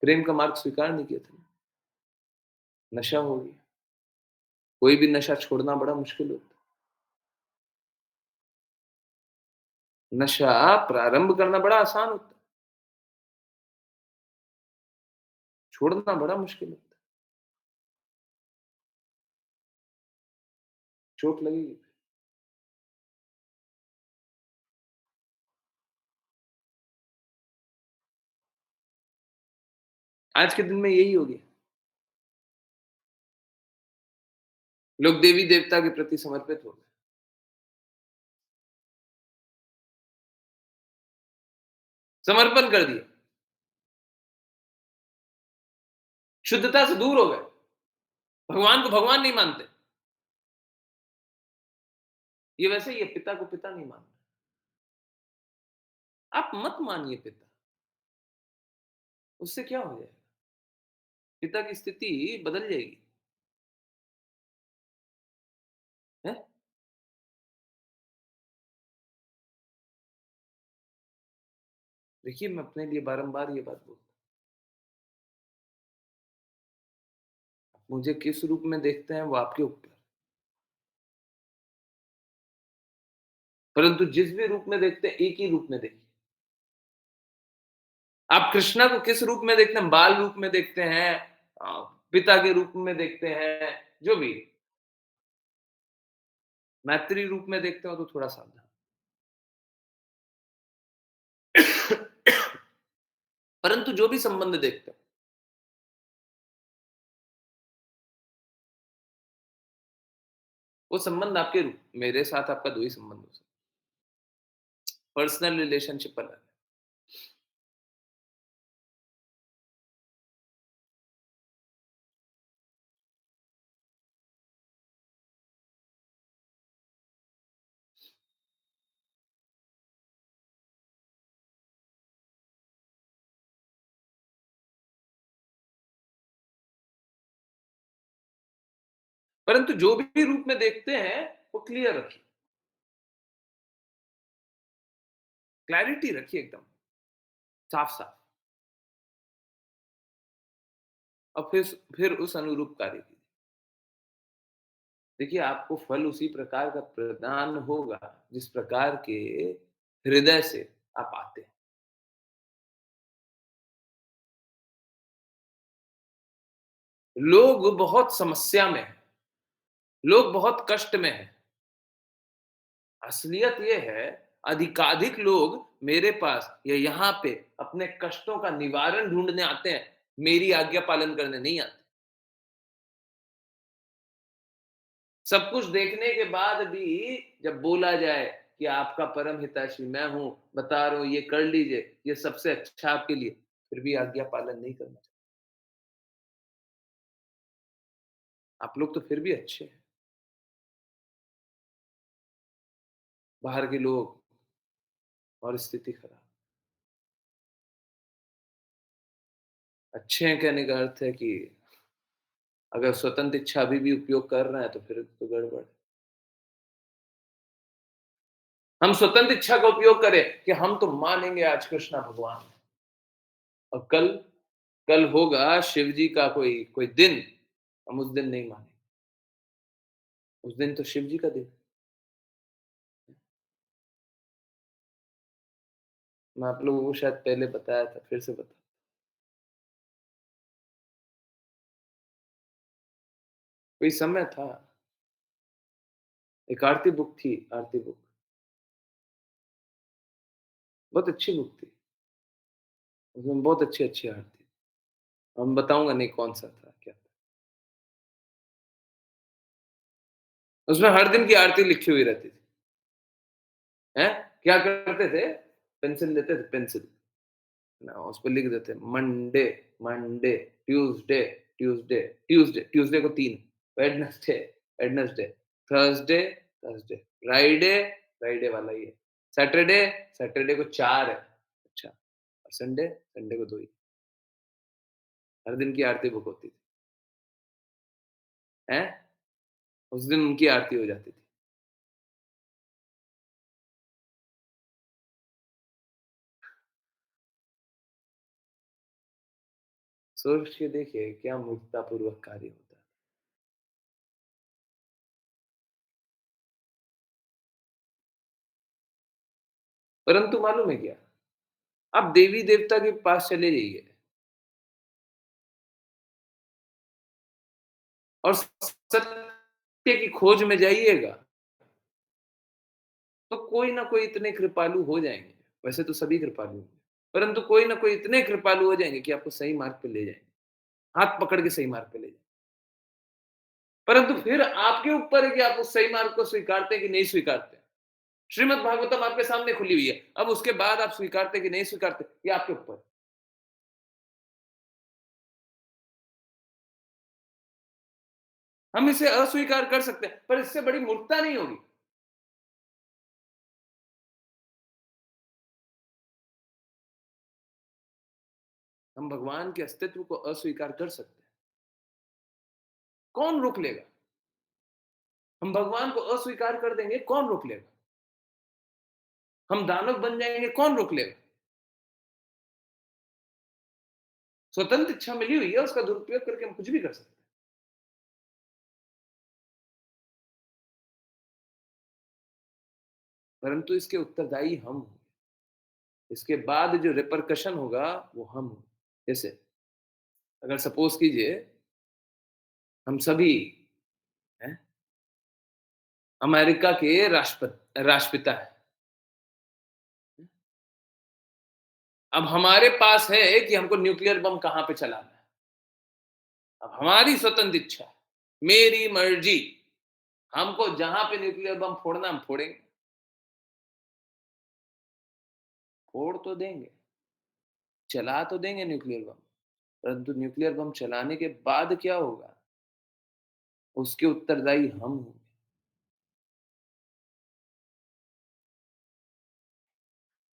B: प्रेम का मार्ग स्वीकार नहीं किया था, नशा हो गया। कोई भी नशा छोड़ना बड़ा मुश्किल होता है। नशा प्रारंभ करना बड़ा आसान होता है, छोड़ना बड़ा मुश्किल होता है। चोट लगेगी। आज के दिन में यही हो गया। लोग देवी देवता के प्रति समर्पित हो गए, समर्पण कर दिया, शुद्धता से दूर हो गए, भगवान को भगवान नहीं मानते। ये वैसे ही है, पिता को पिता नहीं मानते। आप मत मानिए पिता, उससे क्या हो जाएगा? पिता की स्थिति बदल जाएगी। है? देखिए, मैं अपने लिए बारंबार ये बात बोलता हूं, मुझे किस रूप में देखते हैं वो आपके ऊपर, परंतु जिस भी रूप में देखते हैं एक ही रूप में देखिए। आप कृष्णा को किस रूप में देखते हैं? बाल रूप में देखते हैं, पिता के रूप में देखते हैं, जो भी, मैत्री रूप में देखते हो तो थोड़ा सावधान। परंतु जो भी संबंध देखते हो, वो संबंध आपके मेरे साथ आपका 2 ही संबंध हो सकता है, पर्सनल रिलेशनशिप अलग है। परंतु जो भी रूप में देखते हैं, वो क्लियर रखिए, क्लैरिटी रखिए एकदम, साफ-साफ। और फिर उस अनुरूप कार्य कीजिए। देखिए, आपको फल उसी प्रकार का प्रदान होगा, जिस प्रकार के हृदय से आप आते हैं। लोग बहुत समस्या में हैं, लोग बहुत कष्ट में हैं। असलियत ये है, अधिकाधिक लोग मेरे पास या यहाँ पे अपने कष्टों का निवारण ढूँढने आते हैं, मेरी आज्ञा पालन करने नहीं आते। सब कुछ देखने के बाद भी जब बोला जाए कि आपका परम हितैषी मैं हूँ, बता रहा हूँ ये कर लीजिए, ये सबसे अच्छा आपके लिए, फिर भी आज्ञा पालन नहीं करना चाहते। आप लोग तो फिर भी अच्छे हैं, बाहर के लोग और स्थिति खराब। अच्छे हैं कहने का अर्थ है कि अगर स्वतंत्र इच्छा अभी भी उपयोग कर रहे हैं तो फिर तो गड़बड़ है। हम स्वतंत्र इच्छा का उपयोग करें कि हम तो मानेंगे आज कृष्णा भगवान है। और कल होगा शिव जी का कोई दिन, हम उस दिन नहीं मानेंगे। उस दिन तो शिव जी का दिन है। मैं आप लोगों को शायद पहले बताया था, फिर से बता। कोई समय था, एक आरती बुक थी, आरती बुक। बहुत अच्छी बुक थी। उसमें बहुत अच्छी-अच्छी आरती। अब मैं बताऊँगा नहीं कौन-सा था, क्या था। उसमें हर दिन की आरती लिखी हुई रहती थी। हैं? क्या करते थे? पेंसिल लेते थे, पेंसिल। ना उस पे लिख देते Monday, Monday, Tuesday, Tuesday, Tuesday, Tuesday को 3, Wednesday, Wednesday, Thursday, Thursday, Friday, Friday वाला ही है। सैटरडे, सैटरडे को 4 है। अच्छा, और संडे, संडे को 2 ही। हर दिन की आरती बुक होती थी। हैं? उस दिन उनकी आरती हो जाती थी। सोच के देखिए क्या मूर्खतापूर्वक कार्य होता है। परंतु मालूम है क्या? आप देवी-देवता के पास चले जाइए और सत्य की खोज में जाइएगा, तो कोई ना कोई इतने कृपालु हो जाएँगे। वैसे तो सभी कृपालु हैं, परंतु कोई ना कोई इतने कृपालु हो जाएँगे कि आपको सही मार्ग पे ले जाएँगे। हाथ पकड़ के सही मार्ग पे ले जाएँगे। परंतु फिर आपके ऊपर है कि आप उस सही मार्ग को स्वीकारते हैं कि नहीं स्वीकारते हैं। श्रीमद् भागवतम आपके सामने खुली हुई है। अब उसके बाद आप स्वीकारते हैं कि नहीं स्वीकारते, ये आपके ऊपर है। हम इसे अस्वीकार कर सकते हैं, पर इससे बड़ी मूर्खता नहीं होगी। हम भगवान के अस्तित्व को अस्वीकार कर सकते हैं। कौन रोक लेगा? हम भगवान को अस्वीकार कर देंगे, कौन रोक लेगा? हम दानव बन जाएंगे, कौन रोक लेगा? स्वतंत्र इच्छा मिली हुई है, उसका दुरुपयोग करके हम कुछ भी कर सकते हैं। परंतु इसके उत्तरदायी हम होंगे। इसके बाद जो रिपरकशन होगा वो हम होंगे। जैसे अगर सपोज कीजिए हम सभी हैं, अमेरिका के राष्ट्रपिता है। अब हमारे पास है कि हमको न्यूक्लियर बम कहाँ पे चलाना है। अब हमारी स्वतंत्र इच्छा, मेरी मर्जी, हमको जहां पे न्यूक्लियर बम फोड़ना हम फोड़ेंगे, फोड़ तो देंगे, चला तो देंगे न्यूक्लियर बम, परंतु न्यूक्लियर बम चलाने के बाद क्या होगा, उसके उत्तरदायी हम होंगे।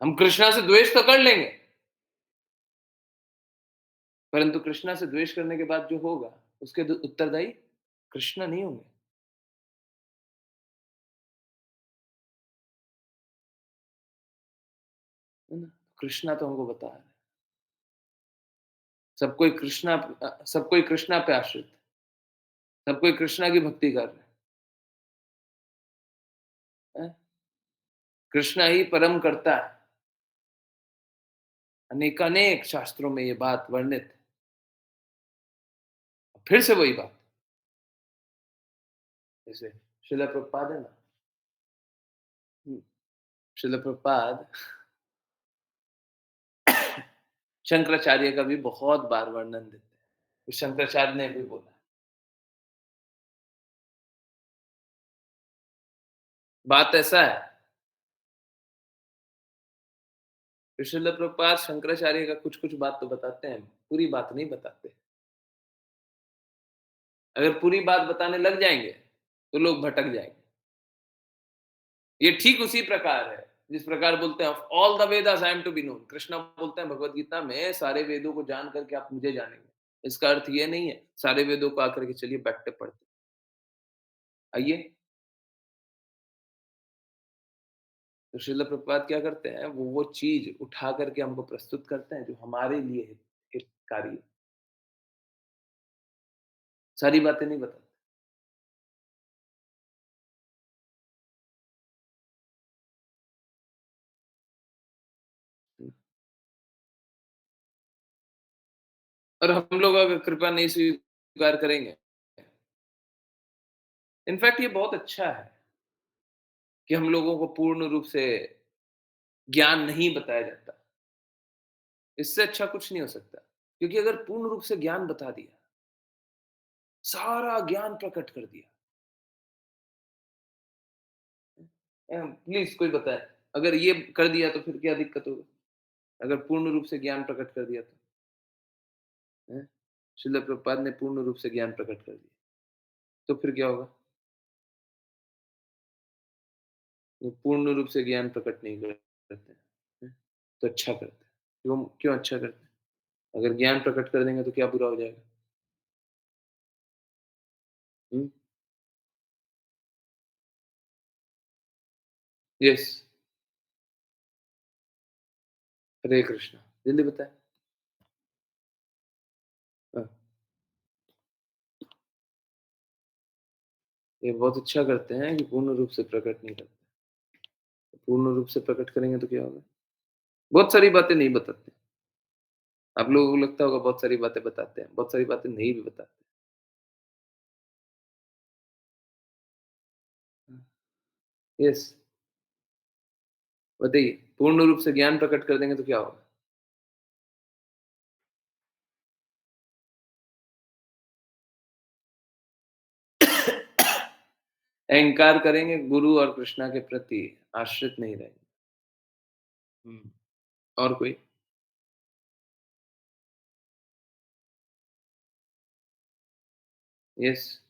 B: हम कृष्णा से द्वेष तो कर लेंगे, परंतु कृष्णा से द्वेष करने के बाद जो होगा, उसके उत्तरदायी कृष्णा नहीं होंगे। है ना? कृष्णा तो हमको बता रहे हैं। सब कोई कृष्णा पे आश्रित है, सब कोई कृष्णा की भक्ति कर रहे हैं। कृष्णा ही परम करता है। अनेक शास्त्रों में ये बात वर्णित है। फिर से वही बात, जैसे श्रील प्रभुपाद है ना, श्रील प्रभुपाद शंकराचार्य का भी बहुत बार वर्णन देते हैं। तो शंकराचार्य ने भी बोला, बात ऐसा है, श्रील प्रभुपाद शंकराचार्य का कुछ कुछ बात तो बताते हैं, पूरी बात नहीं बताते। अगर पूरी बात बताने लग जाएंगे तो लोग भटक जाएंगे। ये ठीक उसी प्रकार है जिस प्रकार बोलते हैं all the Vedas I am to be known. Krishna बोलते हैं भगवत गीता में, सारे वेदों को जान करके आप मुझे जानेंगे। इसका अर्थ ये नहीं है सारे वेदों को आकर के चलिए बैठते पढ़ते आइए। तो श्रील प्रभुपाद क्या करते हैं, वो चीज उठा करके हमको प्रस्तुत करते हैं जो हमारे लिए हितकारी है। सारी बातें नहीं बताते। और हम लोग अगर कृपा नहीं स्वीकार करेंगे, इनफैक्ट ये बहुत अच्छा है कि हम लोगों को पूर्ण रूप से ज्ञान नहीं बताया जाता। इससे अच्छा कुछ नहीं हो सकता, क्योंकि अगर पूर्ण रूप से ज्ञान बता दिया, सारा ज्ञान प्रकट कर दिया, प्लीज कोई बताए, अगर ये कर दिया तो फिर क्या दिक्कत होगी? अगर पूर्ण रूप से ज्ञान प्रकट कर दिया तो, हैं? श्रील प्रभुपाद ने पूर्ण रूप से ज्ञान प्रकट कर दिया, तो फिर क्या होगा? वो पूर्ण रूप से ज्ञान प्रकट नहीं करते हैं, तो अच्छा करते हैं। क्यों क्यों अच्छा करते हैं? अगर ज्ञान प्रकट कर देंगे तो क्या बुरा हो जाएगा? हम्म? यस। हरे कृष्णा, जल्दी बताए। हाँ, ये बहुत अच्छा करते हैं कि पूर्ण रूप से प्रकट नहीं करते। पूर्ण रूप से प्रकट करेंगे तो क्या होगा? बहुत सारी बातें नहीं बताते। आप लोगों को लगता होगा बहुत सारी बातें बताते हैं, बहुत सारी बातें नहीं भी बताते। यस, बताइए, पूर्ण रूप से ज्ञान प्रकट कर देंगे तो क्या होगा? अहंकार करेंगे, गुरु और कृष्णा के प्रति आश्रित नहीं रहेंगे। और कोई? यस,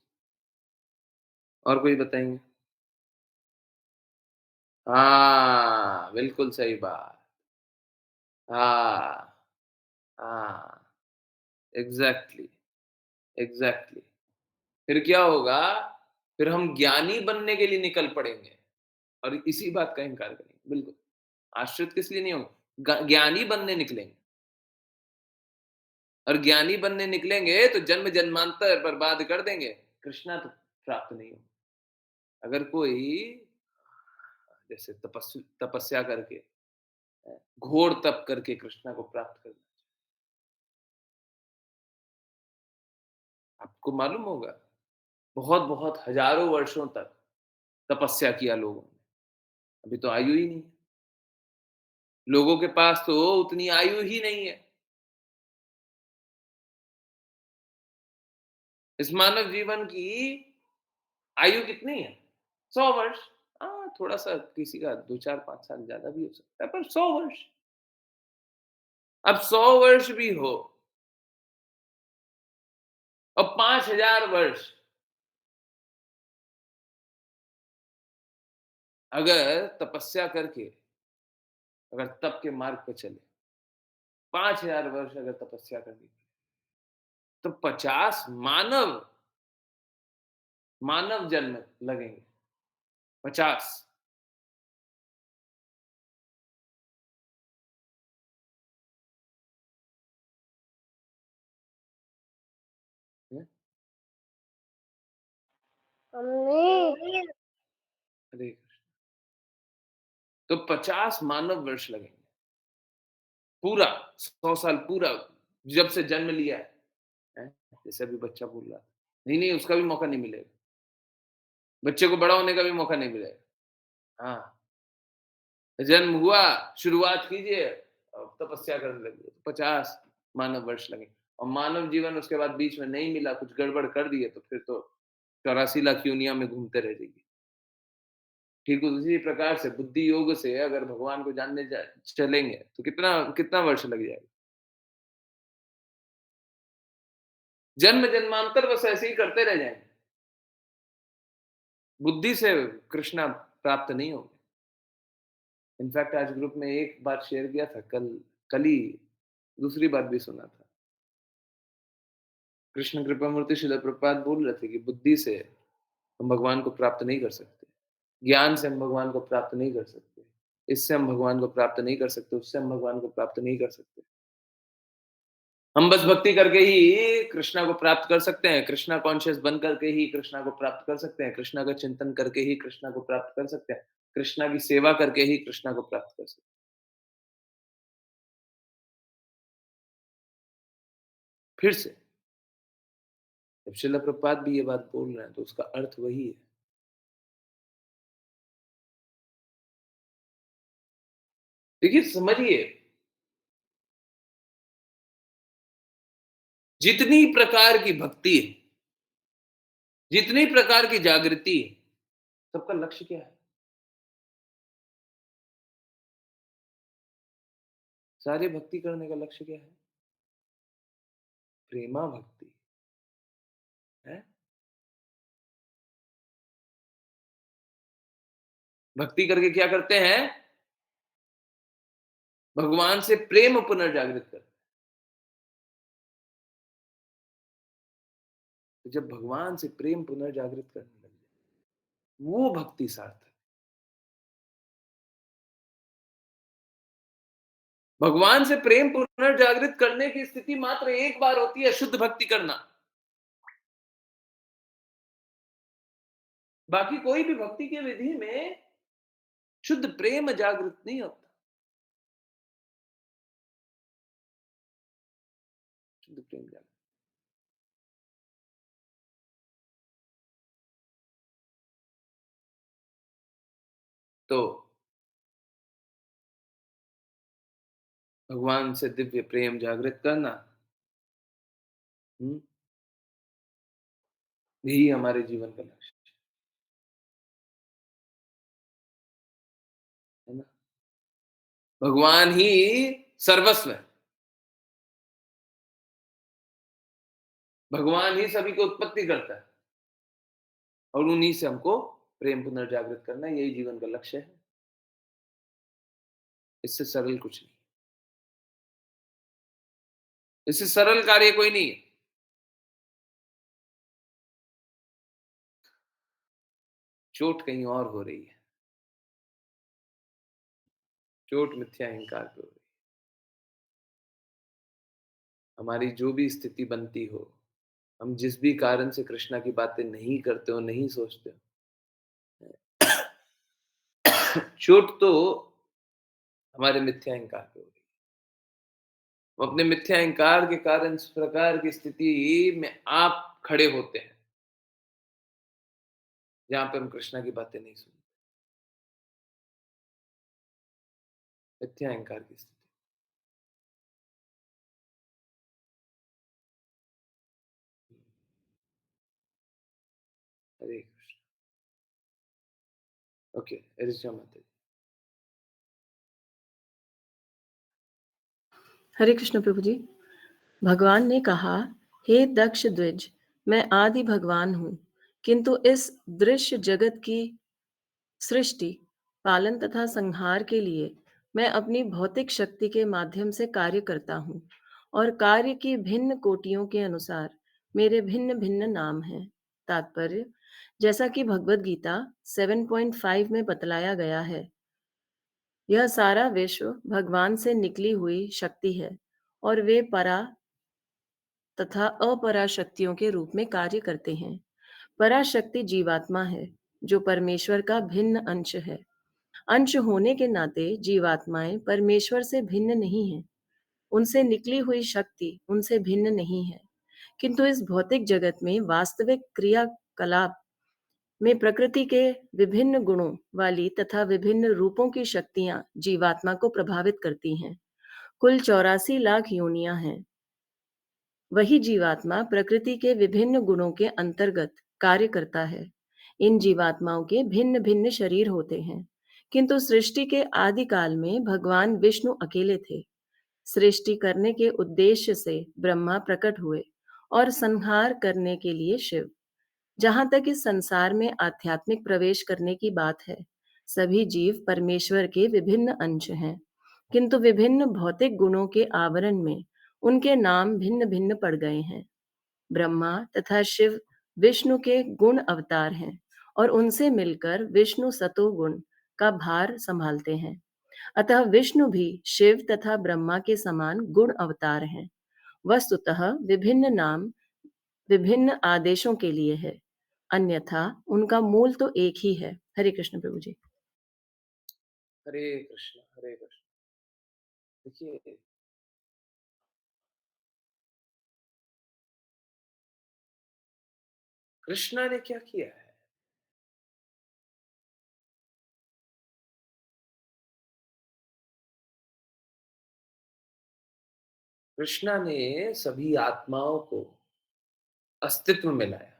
B: और कोई बताएंगे? हाँ, बिल्कुल सही बात। हाँ, हाँ, एग्जैक्टली, एग्जैक्टली। फिर क्या होगा? फिर हम ज्ञानी बनने के लिए निकल पड़ेंगे और इसी बात का इनकार करेंगे। बिल्कुल, आश्रित किस लिए नहीं होंगे, ज्ञानी बनने निकलेंगे। और ज्ञानी बनने निकलेंगे तो जन्म जन्मांतर बर्बाद कर देंगे, कृष्णा तो प्राप्त नहीं हो। अगर कोई जैसे तपस्या करके, घोर तप करके कृष्णा को प्राप्त करना, आपको मालूम होगा बहुत बहुत हजारों वर्षों तक तपस्या किया लोगों ने, अभी तो आयु ही नहीं है। लोगों के पास तो उतनी आयु ही नहीं है। इस मानव जीवन की आयु कितनी है? 100 वर्ष। हाँ, थोड़ा-सा किसी का 2, 4, 5 साल ज़्यादा भी हो सकता है, पर 100 वर्ष। अब 100 वर्ष भी हो और 5000 वर्ष अगर तपस्या करके, अगर तप के मार्ग पे चले, 5000 वर्ष अगर तपस्या करनी, तो 50 मानव जन्म लगेंगे। 50। हैं? हरे कृष्ण। तो 50 मानव वर्ष लगेंगे। पूरा 100 साल पूरा, जब से जन्म लिया है। हैं? जैसे अभी बच्चा बोल रहा था। नहीं, नहीं, उसका भी मौका नहीं मिलेगा। बच्चे को बड़ा होने का भी मौका नहीं मिलेगा। हाँ, जन्म हुआ, शुरुआत कीजिए, तपस्या करने लगे, 50 मानव वर्ष लगे। और मानव जीवन उसके बाद बीच में नहीं मिला, कुछ गड़बड़ कर दिए, तो फिर तो 84 लाख योनियों में घूमते रह जाइए। ठीक उसी प्रकार से बुद्धि योग से अगर भगवान को जानने चलेंगे, तो कितना कितना वर्ष लग जाएगा। जन्म जन्मांतर बस ऐसे ही करते रह जाएंगे। बुद्धि से कृष्णा प्राप्त नहीं होंगे। इनफैक्ट आज ग्रुप में एक बात शेयर किया था, कल ही दूसरी बात भी सुना था। कृष्ण कृपा मूर्ति श्रील प्रभुपाद बोल रहे थे कि बुद्धि से हम भगवान को प्राप्त नहीं कर सकते, ज्ञान से हम भगवान को प्राप्त नहीं कर सकते, इससे हम भगवान को प्राप्त नहीं कर सकते, उससे हम भगवान को प्राप्त नहीं कर सकते। हम बस भक्ति करके ही कृष्णा को प्राप्त कर सकते हैं, कृष्णा कॉन्शियस बन करके ही कृष्णा को प्राप्त कर सकते हैं, कृष्णा का चिंतन करके ही कृष्णा को प्राप्त कर सकते हैं, कृष्णा की सेवा करके ही कृष्णा को प्राप्त कर सकते हैं। फिर से जब श्रील प्रभुपाद भी ये बात बोल रहे हैं, तो उसका अर्थ वही है। देखिए, समझिए, जितनी प्रकार की भक्ति है, जितनी प्रकार की जागृति है, सबका लक्ष्य क्या है? सारे भक्ति करने का लक्ष्य क्या है? प्रेमा भक्ति है। भक्ति करके क्या करते हैं? भगवान से प्रेम पुनर्जागृत करते हैं। तो जब भगवान से प्रेम पुनर्जागृत करने लगे, वो भक्ति सार्थक। भगवान से प्रेम पुनर्जागृत करने की स्थिति मात्र एक बार होती है, शुद्ध भक्ति करना। बाकी कोई भी भक्ति की विधि में शुद्ध प्रेम जागृत नहीं होता। शुद्ध प्रेम जागृत। तो भगवान से दिव्य प्रेम जागृत करना, यही हमारे जीवन का लक्ष्य है ना। भगवान ही सर्वस्व है। भगवान ही सभी को उत्पत्ति करता है और उन्हीं से हमको प्रेम पुनर्जागृत करना, यही जीवन का लक्ष्य है। इससे सरल कुछ नहीं, इससे सरल कार्य कोई नहीं है। चोट कहीं और हो रही है। चोट मिथ्या अहंकार पे हो रही है। हमारी जो भी स्थिति बनती हो, हम जिस भी कारण से कृष्णा की बातें नहीं करते हो, नहीं सोचते हो, चोट तो हमारे मिथ्या अहंकार पे हो रही है। हम अपने मिथ्या अहंकार के कारण इस प्रकार की स्थिति में आप खड़े होते हैं। जहाँ पे हम कृष्णा की बातें नहीं सुनते। मिथ्या अहंकार की स्थिति। हरे कृष्ण। ओके, ऋचा माता जी।
C: हरे कृष्ण प्रभु जी। भगवान ने कहा, हे दक्ष द्विज, मैं आदि भगवान हूँ, किंतु इस दृश्य जगत की सृष्टि, पालन तथा संहार के लिए मैं अपनी भौतिक शक्ति के माध्यम से कार्य करता हूँ, और कार्य की भिन्न कोटियों के अनुसार मेरे भिन्न भिन्न नाम हैं। तात्पर्य, जैसा कि भगवत गीता 7.5 में बतलाया गया है, यह सारा विश्व भगवान से निकली हुई शक्ति है, और वे परा तथा अपरा शक्तियों के रूप में कार्य करते हैं। पराशक्ति जीवात्मा है, जो परमेश्वर का भिन्न अंश है। अंश होने के नाते जीवात्माएं परमेश्वर से भिन्न नहीं हैं। उनसे निकली हुई शक्ति उनसे भिन्न नहीं है, किंतु इस भौतिक जगत में वास्तविक क्रियाकलाप में प्रकृति के विभिन्न गुणों वाली तथा विभिन्न रूपों की शक्तियां जीवात्मा को प्रभावित करती हैं। कुल 84 लाख योनियां हैं। वही जीवात्मा प्रकृति के विभिन्न गुणों के अंतर्गत कार्य करता है। इन जीवात्माओं के भिन्न भिन्न शरीर होते हैं, किंतु सृष्टि के आदि काल में भगवान विष्णु अकेले थे। सृष्टि करने के उद्देश्य से ब्रह्मा प्रकट हुए, और संहार करने के लिए शिव। जहां तक इस संसार में आध्यात्मिक प्रवेश करने की बात है, सभी जीव परमेश्वर के विभिन्न अंश हैं, किंतु विभिन्न भौतिक गुणों के आवरण में उनके नाम भिन्न भिन्न पड़ गए हैं। ब्रह्मा तथा शिव विष्णु के गुण अवतार हैं, और उनसे मिलकर विष्णु सतोगुण का भार संभालते हैं। अतः विष्णु भी शिव तथा ब्रह्मा के समान गुण अवतार हैं। वस्तुतः विभिन्न नाम विभिन्न आदेशों के लिए है, अन्यथा उनका मूल तो एक ही है। हरे कृष्ण प्रभु जी।
B: हरे कृष्ण, हरे कृष्ण। देखिए, कृष्णा ने क्या किया है? कृष्णा ने सभी आत्माओं को अस्तित्व में लाया।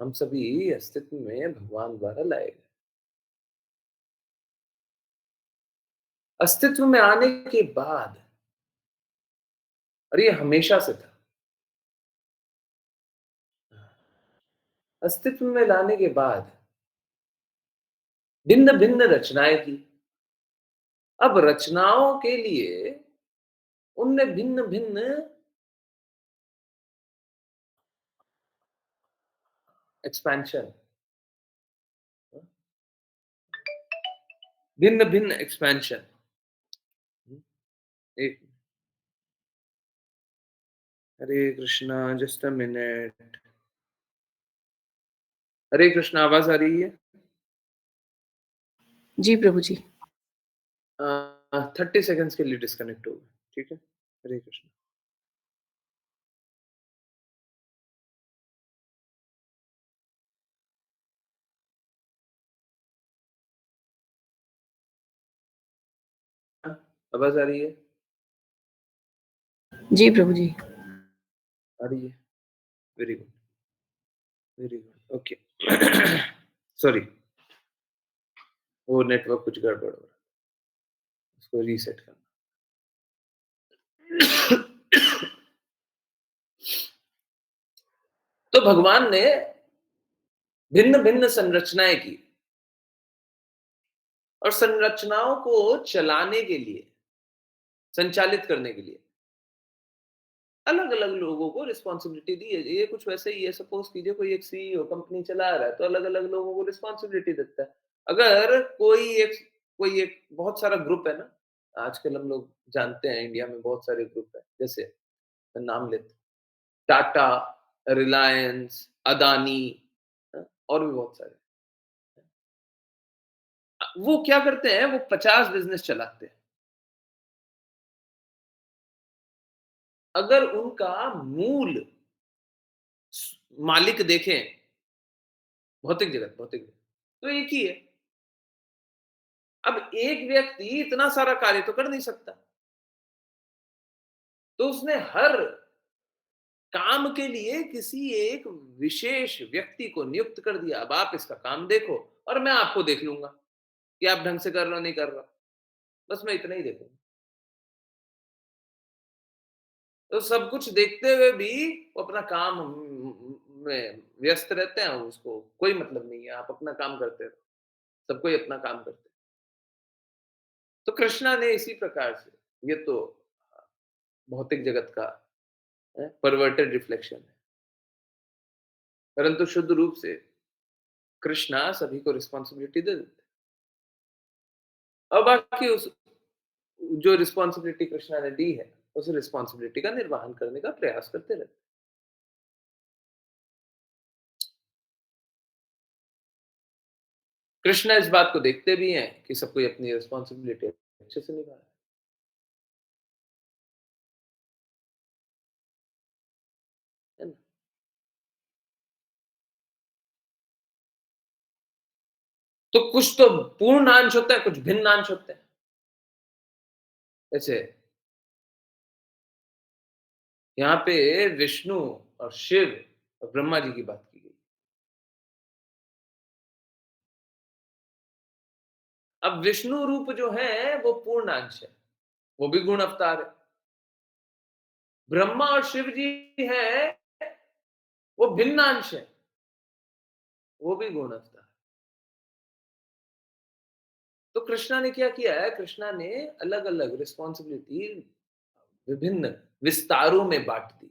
B: हम सभी अस्तित्व में भगवान द्वारा लाए गए। अस्तित्व में आने के बाद, और ये हमेशा से था, अस्तित्व में लाने के बाद भिन्न भिन्न रचनाएं की। अब रचनाओं के लिए उनने भिन्न भिन्न एक्सपेंशन, भिन्न भिन्न एक्सपेंशन। एक, हरे कृष्णा, जस्ट अ मिनट। हरे कृष्णा, आवाज आ रही है?
C: जी प्रभु जी।
B: 30 सेकंड्स के लिए डिस्कनेक्ट होगा, ठीक है? हरे कृष्ण। आवाज आ रही है?
C: जी प्रभु जी।
B: आ रही है? Very good, very good. Okay. Sorry, वो नेटवर्क कुछ गड़बड़ हो रहा है, उसको रीसेट करना। तो भगवान ने भिन्न भिन्न संरचनाएं की, और संरचनाओं को चलाने के लिए, संचालित करने के लिए अलग अलग लोगों को रिस्पॉन्सिबिलिटी दी है। ये कुछ वैसे ही है, सपोज कीजिए कोई एक सीईओ कंपनी चला रहा है, तो अलग अलग लोगों को रिस्पॉन्सिबिलिटी देता है। अगर कोई एक बहुत सारा ग्रुप है ना, आजकल हम लोग जानते हैं इंडिया में बहुत सारे ग्रुप है, जैसे मैं नाम लेता हूं, टाटा, रिलायंस, अदानी, और भी बहुत सारे। वो क्या करते हैं, वो 50 बिजनेस चलाते हैं। अगर उनका मूल मालिक देखें, भौतिक जगत, भौतिक जगत। तो एक ही है। अब एक व्यक्ति इतना सारा कार्य तो कर नहीं सकता। तो उसने हर काम के लिए किसी एक विशेष व्यक्ति को नियुक्त कर दिया। अब आप इसका काम देखो और मैं आपको देख लूँगा कि आप ढंग से कर रहे हो, नहीं कर रहे हो। बस मैं इतना ही देखूँगा। तो सब कुछ देखते हुए भी वो अपना काम में व्यस्त रहते हैं, उसको कोई मतलब नहीं है, आप अपना काम करते रहो। सब कोई अपना काम करते हैं। तो कृष्णा ने इसी प्रकार से, ये तो भौतिक जगत का परवर्टेड रिफ्लेक्शन है। परंतु शुद्ध रूप से कृष्णा सभी को रिस्पॉन्सिबिलिटी दे देते हैं। और बाकी उस जो रिस्पॉन्सिबिलिटी कृष्णा ने दी है, उस रिस्पॉन्सिबिलिटी का निर्वहन करने का प्रयास करते रहते हैं। कृष्णा इस बात को देखते भी हैं कि सब कोई अपनी रिस्पॉन्सिबिलिटी अच्छे से निभा रहा है ना? तो कुछ तो पूर्ण अंश होता है, कुछ भिन्न अंश होते हैं। जैसे यहाँ पे विष्णु और शिव और ब्रह्मा जी की बात की गई। अब विष्णु रूप जो है वो पूर्ण अंश है, वो भी गुण अवतार है। ब्रह्मा और शिव जी है, वो भिन्न अंश है, वो भी गुण अवतार। तो कृष्णा ने क्या किया है? कृष्णा ने अलग अलग रिस्पॉन्सिबिलिटी विभिन्न विस्तारों में बांट दी।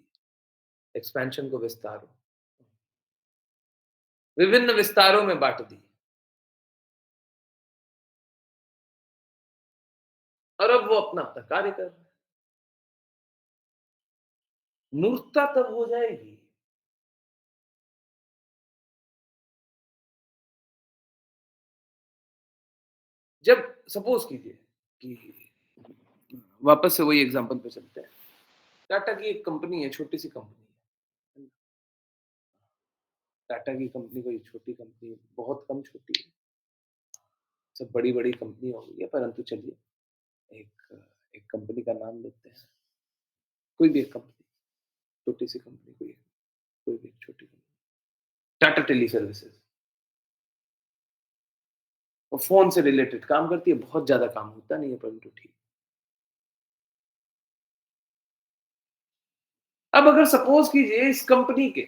B: एक्सपेंशन को विस्तारों, विभिन्न विस्तारों में बांट दी। और अब वो अपना अपना कार्य कर रहे हैं। मूर्खता तब हो जाएगी जब, सपोज कीजिए कि, वापस से वही एग्जांपल पे चलते हैं। टाटा की एक कंपनी है, छोटी सी कंपनी है। टाटा की कंपनी कोई छोटी कंपनी है, बहुत कम छोटी है। सब बड़ी बड़ी कंपनी हो गई है, परंतु चलिए एक एक कंपनी का नाम लेते हैं। कोई भी एक कंपनी, छोटी सी कंपनी, कोई भी एक छोटी कंपनी, टाटा टेली सर्विसेज। वो फोन से रिलेटेड काम करती है, बहुत ज्यादा काम होता नहीं है, परंतु ठीक। अब अगर सपोज कीजिए इस कंपनी के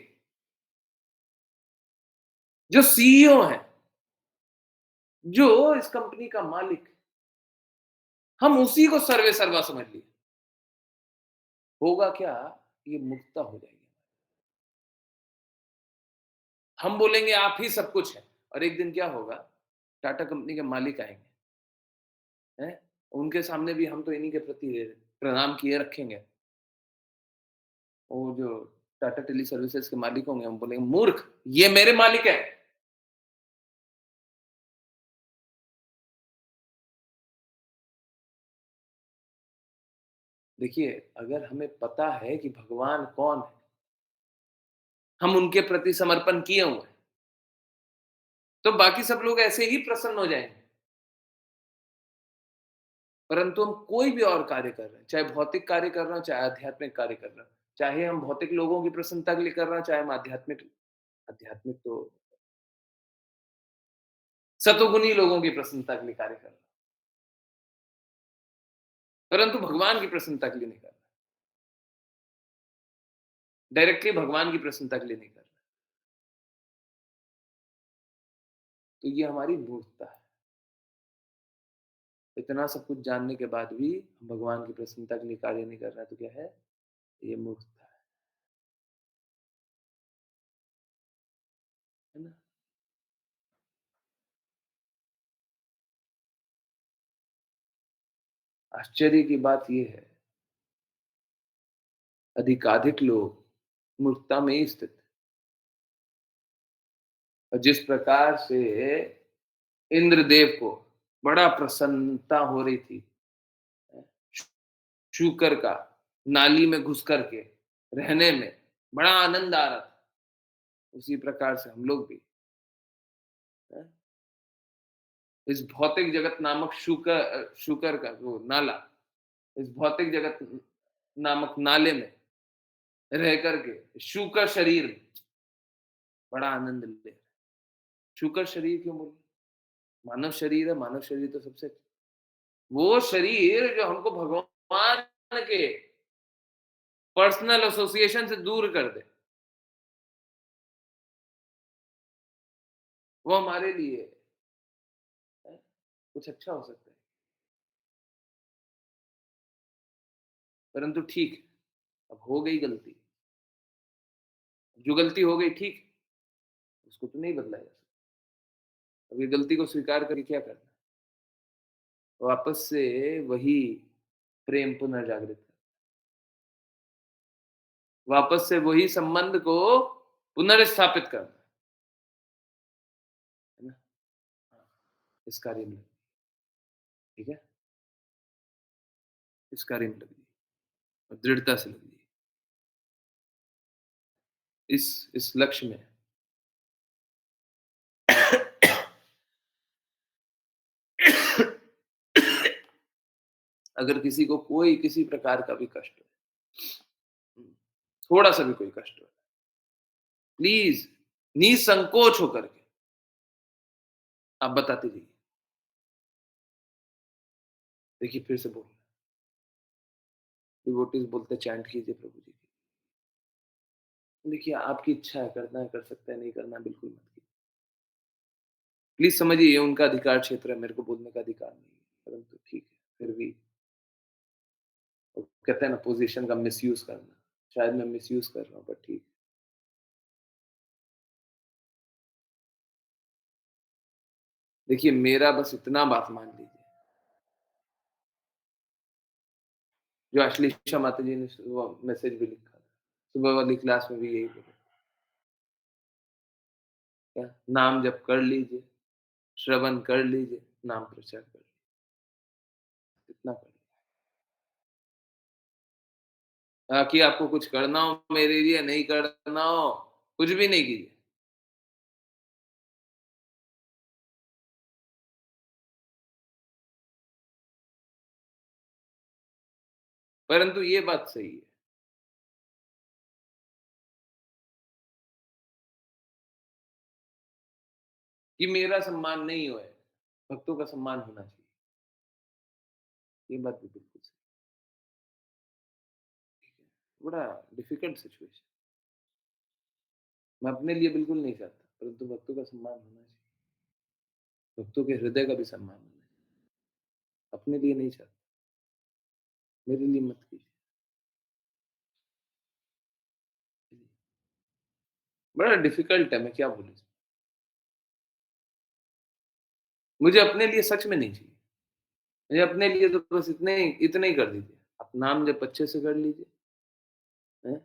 B: जो सीईओ हैं, जो इस कंपनी का मालिक, हम उसी को सर्वे सर्वा समझ लिए, होगा क्या? ये मुक्ता हो जाएगी। हम बोलेंगे आप ही सब कुछ है, और एक दिन क्या होगा? टाटा कंपनी के मालिक आएंगे, हैं? उनके सामने भी हम तो इन्हीं के प्रति प्रणाम किए रखेंगे। वो जो टाटा टेली सर्विसेज के मालिक होंगे, हम बोलेंगे मूर्ख, ये मेरे मालिक है। देखिए, अगर हमें पता है कि भगवान कौन है, हम उनके प्रति समर्पण किए हुए हैं, तो बाकी सब लोग ऐसे ही प्रसन्न हो जाएंगे। परंतु हम कोई भी और कार्य कर रहे हैं, चाहे भौतिक कार्य कर रहे हो, चाहे आध्यात्मिक कार्य कर रहे हो, चाहे हम भौतिक लोगों की प्रसन्नता के लिए कर रहे हो, चाहे हम आध्यात्मिक, आध्यात्मिक तो सतोगुणी लोगों की प्रसन्नता के लिए कार्य कर रहे हो, परंतु भगवान की प्रसन्नता के लिए नहीं कर रहे, डायरेक्टली भगवान की प्रसन्नता के लिए नहीं कर रहे। तो ये हमारी मूर्खता है। इतना सब कुछ जानने के बाद भी हम भगवान की प्रसन्नता के लिए कार्य नहीं कर रहे हैं, तो क्या है? ये मूर्खता है ना? आश्चर्य की बात ये है, अधिकाधिक लोग मूर्खता में ही स्थित हैं। और जिस प्रकार से इंद्रदेव को बड़ा प्रसन्नता हो रही थी शूकर का नाली में घुस करके रहने में, बड़ा आनंद आ रहा था, उसी प्रकार से हम लोग भी हैं? इस भौतिक जगत नामक शुकर का वो नाला, इस भौतिक जगत नामक नाले में रह करके शूकर शरीर में बड़ा आनंद ले रहे हैं। शूकर शरीर क्यों बोले? मानव शरीर है, मानव शरीर तो सबसे वो शरीर जो हमको भगवान के पर्सनल एसोसिएशन से दूर कर दे, वो हमारे लिए है, कुछ अच्छा हो सकता है। परंतु ठीक है, अब हो गई गलती, जो गलती हो गई ठीक, उसको तो नहीं बदला जा सकता। अब ये गलती को स्वीकार करके क्या करना? वापस से वही प्रेम पुनर्जागृत करना, वापस से वही संबंध को पुनर्स्थापित करना, है ना? हाँ, इस कार्य में, ठीक है, इस कार्य में लगी और दृढ़ता से लगी इस लक्ष्य में। अगर किसी को कोई किसी प्रकार का भी कष्ट हो, थोड़ा सा भी कोई कष्ट हो, प्लीज निसंकोच होकर के आप बताते जाइए। देखिए फिर से बोल, डिवोटीज बोलते चैंट कीजिए प्रभु जी की। देखिए आपकी इच्छा है, करना है कर सकते हैं, नहीं करना बिल्कुल मत कीजिए। प्लीज समझिए ये उनका अधिकार क्षेत्र है, मेरे को बोलने का अधिकार नहीं है, परंतु ठीक है फिर भी वो कहते हैं ना पोजीशन का मिसयूज करना, शायद मैं मिसयूज कर रहा हूँ पर ठीक। देखिए मेरा बस इतना बात मान लीजिए, जो अश्लीषा माता जी ने वो मैसेज भी लिखा था, सुबह वाली क्लास में भी यही बोला, क्या नाम जप कर लीजिए, श्रवण कर लीजिए, नाम प्रचार कर लीजिए, इतना कर लीजिए। ताकि आपको कुछ करना हो मेरे लिए, नहीं करना हो कुछ भी नहीं कीजिए। परंतु ये बात सही है कि मेरा सम्मान नहीं हुआ है, भक्तों का सम्मान होना चाहिए। ये बात भी बिल्कुल सही है। बड़ा डिफिकल्ट सिचुएशन, मैं अपने लिए बिल्कुल नहीं चाहता, परंतु भक्तों का सम्मान होना चाहिए, भक्तों के हृदय का भी सम्मान होना चाहिए। अपने लिए नहीं चाहता, मेरे लिए मत कीजिए। बड़ा डिफिकल्ट है, मैं क्या बोलूं, मुझे अपने लिए सच में नहीं चाहिए। मुझे अपने लिए तो बस इतने ही कर दीजिए, आप नाम जब अच्छे से कर लीजिए, हैं?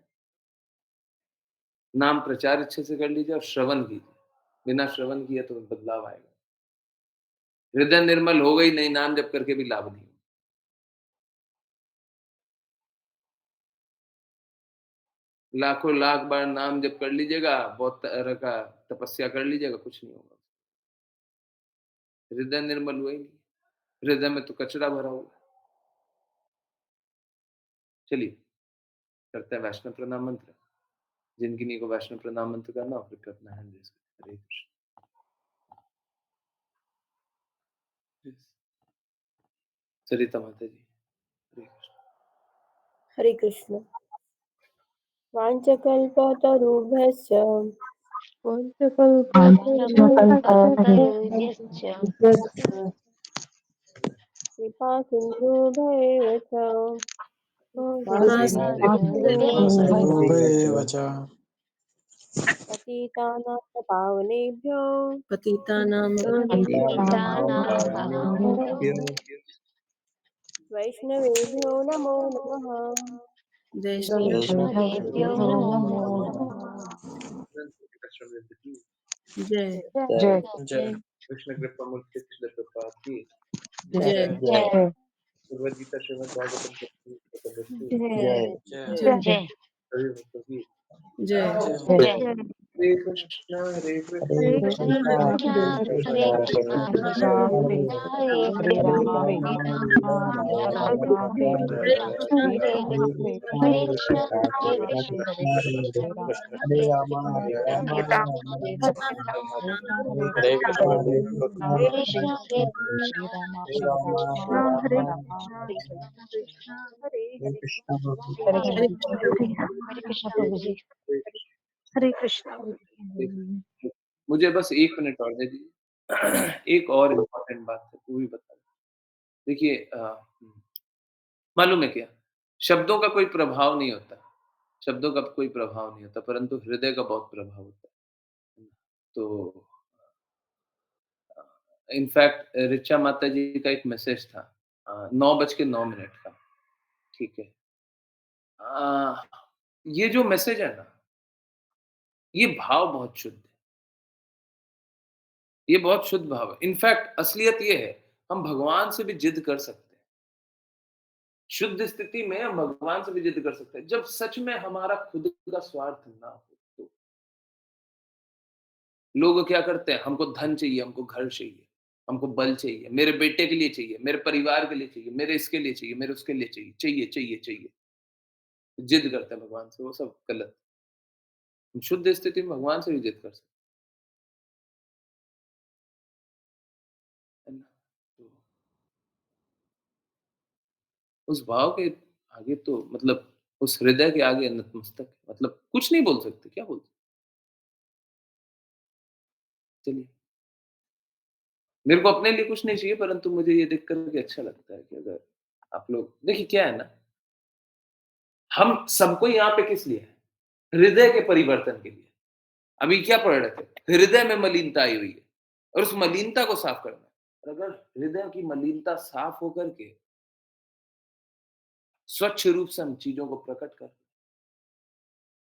B: नाम प्रचार अच्छे से कर लीजिए और श्रवण कीजिए। बिना श्रवण किए तो बदलाव आएगा। हृदय निर्मल हो गई नहीं, नाम जप करके भी लाभ नहीं। लाखों लाख बार नाम जप कर लीजिएगा, बहुत तरह का तपस्या कर लीजिएगा, कुछ नहीं होगा। हृदय निर्मल हुआ ही नहीं, हृदय में तो कचरा भरा हुआ। चलिए करते हैं वैष्णव प्रणाम मंत्र। जिनकी नहीं को वैष्णव प्रणाम मंत्र करना हो फिर करना है। हरे कृष्ण। सरिता माता जी, हरे कृष्ण।
C: हरे कृष्ण। वाञ्छकल्पतरुभ्यश्च
A: वाञ्छकल्पतरुभ्यश्च
C: कृपा सिन्धुभ्येव च
A: कृपासिन्धुभ्येव च
C: पतितानां पावनेभ्यो
A: पतितानां पावनेभ्यो
C: वैष्णवेभ्यो नमो नमः।
A: वैष्णवेभ्यो नमो नमः।
C: जय
A: जय
B: कृष्ण कृपा मूर्ति कृष्ण कृपा की
C: जय
A: जय
B: भगवद गीता श्रीमद् भागवतम
A: जय
C: जय
A: जय
B: सभी भक्तों की
C: जय
A: जय
B: Hare Krishna, Hare Krishna,
A: Hare
D: Hare
A: Krishna,
D: Krishna,
A: Hare
D: Hare
A: Krishna,
D: Krishna,
A: Krishna Krishna,
D: Krishna Krishna,
A: Hare
D: Hare
A: Hare,
D: Hare,
A: Hare
D: Hare
A: Hare,
D: Rama, Hare
A: Rama
D: Rama,
A: Rama,
D: Rama
A: Hare
D: Rama,
A: Hare,
D: Hare
A: Hare
D: Hare,
A: Krishna,
D: Hare
A: Hare
D: Krishna,
A: Hare,
D: Hare
A: Hare
D: Krishna,
A: Krishna,
D: Krishna
A: Hare
D: Krishna, Hare
A: Krishna,
D: Hare, Hare
A: Rama
D: Rama,
A: Rama,
D: Hare
A: Hare
D: Rama,
A: Hare,
D: Hare
A: Hare
D: Rama,
A: Krishna,
D: Rama
A: Hare
D: Rama,
A: Krishna,
D: Hare Rama,
A: Rama
D: Hare
A: Rama,
D: Krishna,
A: Hare
D: Hare
A: Krishna,
D: Krishna,
A: Hare
D: Hare
A: Krishna, Hare
D: Krishna,
A: Krishna,
D: Hare Rama,
A: Hare
D: Hare Rama,
A: Krishna,
D: Hare
A: Hare
D: Rama,
A: Krishna,
D: Rama
A: Krishna
D: Rama,
A: Krishna, Hare Hare,
D: Hare
A: Rama
D: Hare,
A: Rama, Hare Krishna प्रभु जी, हरे कृष्णा।
B: देखिए, मुझे बस 1 minute और दे दीजिए। एक और important बात है, वो भी बता दूँ। देखिए मालूम है क्या? शब्दों का कोई प्रभाव नहीं होता। शब्दों का कोई प्रभाव नहीं होता, परंतु हृदय का बहुत प्रभाव होता है। तो इनफैक्ट ऋचा माता जी का एक मैसेज था 9:09 का, ठीक है? ये जो मैसेज है ना, ये भाव बहुत शुद्ध है। ये बहुत शुद्ध भाव है। इनफैक्ट असलियत ये है, हम भगवान से भी जिद कर सकते हैं। शुद्ध स्थिति में हम भगवान से भी जिद कर सकते हैं, जब सच में हमारा खुद का स्वार्थ ना हो तो। लोग क्या करते हैं, हमको धन चाहिए, हमको घर चाहिए, हमको बल चाहिए, मेरे बेटे के लिए चाहिए, मेरे परिवार के लिए चाहिए, मेरे इसके लिए चाहिए, मेरे उसके लिए चाहिए, चाहिए, चाहिए, चाहिए। जिद करते हैं भगवान से, वो सब गलत। हम शुद्ध स्थिति में भगवान से भी जिद कर सकते हैं ना। तो उस भाव के आगे तो मतलब उस हृदय के आगे नतमस्तक है। मतलब कुछ नहीं बोल सकते, क्या बोल सकते? चलिए, मेरे को अपने लिए कुछ नहीं चाहिए, परंतु मुझे ये देख कर के अच्छा लगता है कि अगर आप लोग देखिए क्या है ना, हम सबको यहाँ पे किस लिए है? हृदय के परिवर्तन के लिए। अभी क्या पढ़ रहे थे? हृदय में मलिनता आई हुई है और उस मलिनता को साफ करना है। और अगर हृदय की मलिनता साफ होकर के स्वच्छ रूप से हम चीजों को प्रकट कर,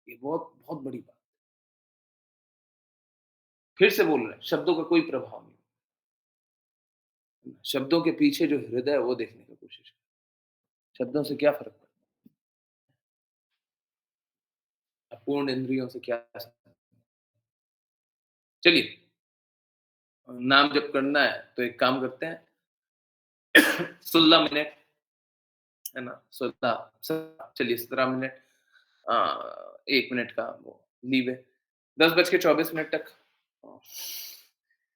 B: ये बहुत बहुत बड़ी बात। फिर से बोल रहे हैं, शब्दों का कोई प्रभाव नहीं। शब्दों के पीछे जो हृदय है वो देखने की कोशिश करें। शब्दों से क्या फर्क पड़ता है? अपूर्ण इंद्रियों से क्या चलिए, नाम जब करना है तो एक काम करते हैं 16 मिनट, है ना? 16 चलिए 17 मिनट 1 मिनट का वो लीव है। 10:24 तक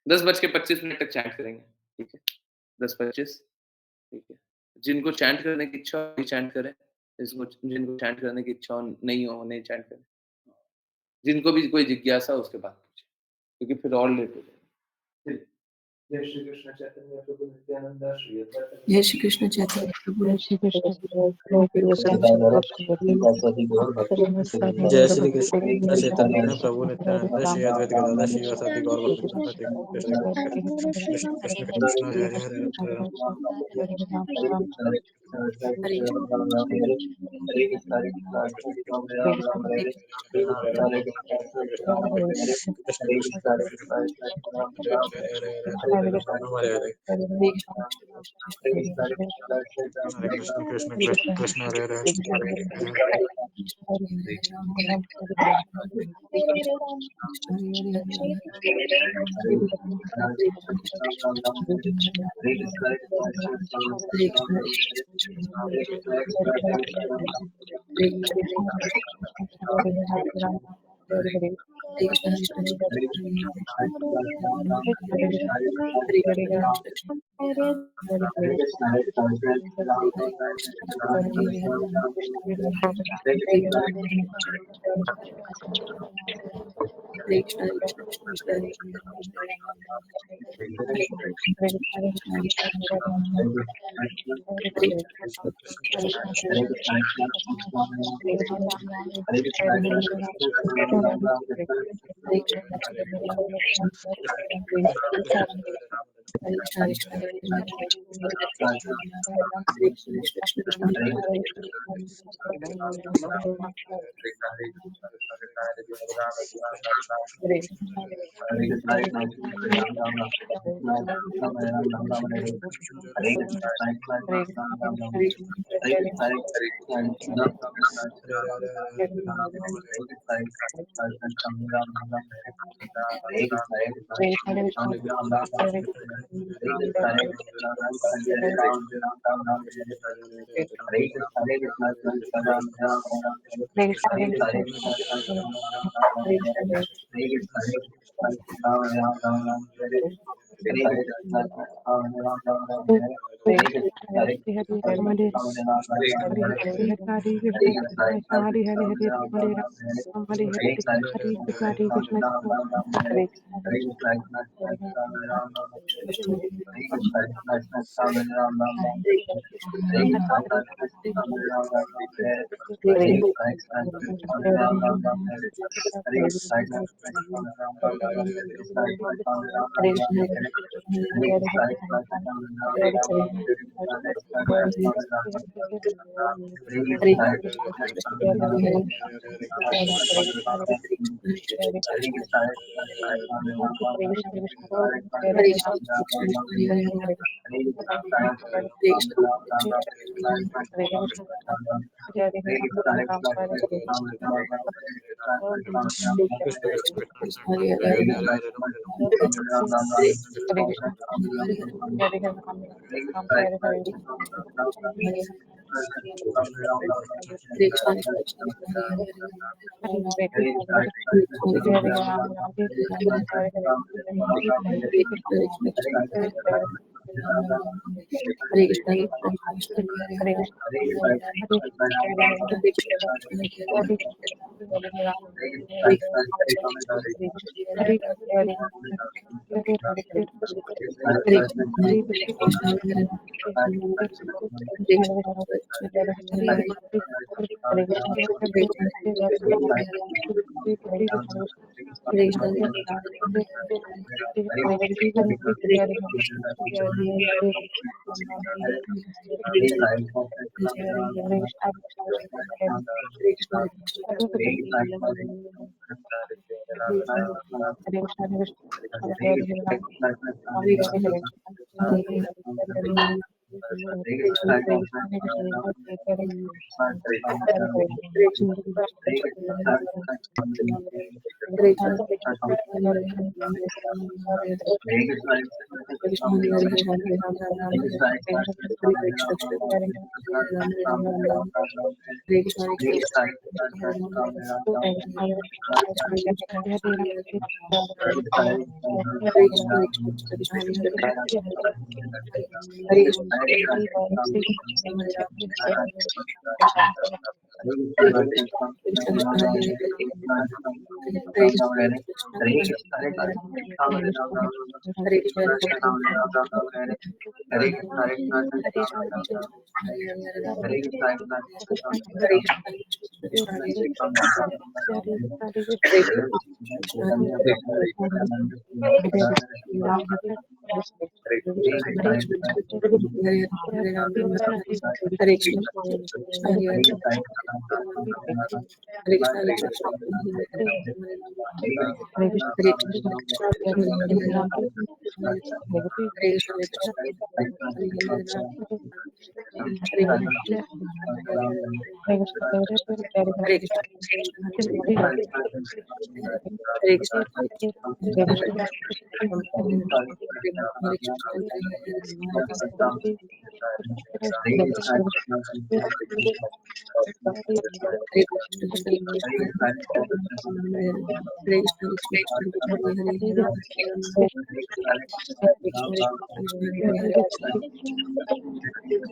B: 10:25 तक चैंट करेंगे, ठीक है? 10:25, ठीक है? जिनको चैंट करने की इच्छा हो, चैंट करें। जिनको चैंट करने की इच्छा नहीं हो, नहीं चैंट करें। जिनको भी कोई जिज्ञासा हो उसके बाद पूछें, क्योंकि फिर और लेट हो जाएगा। जय श्री कृष्ण चैतन्य प्रभु नित्यानंद श्री अद्वैत
C: जय श्री कृष्ण चैतन्य प्रभु
D: जय श्री कृष्ण,
E: जय श्री कृष्ण चैतन्य प्रभु नित्यानंद श्री अद्वैत गदाधर श्रीवासादि गौर भक्त हरे कृष्ण कृष्ण कृष्ण कृष्ण हरे हरे हरे हरे राम
C: हरे
E: हरे राम हरे Krishna Ram Krishna Krishna Hare Hare Hare Hare Hare Ram Hare Hare Hare Krishna Krishna Krishna Krishna Hare Hare Hare Hare
C: Hare Krishna, Krishna Krishna, Hare Krishna, Krishna Krishna, Hare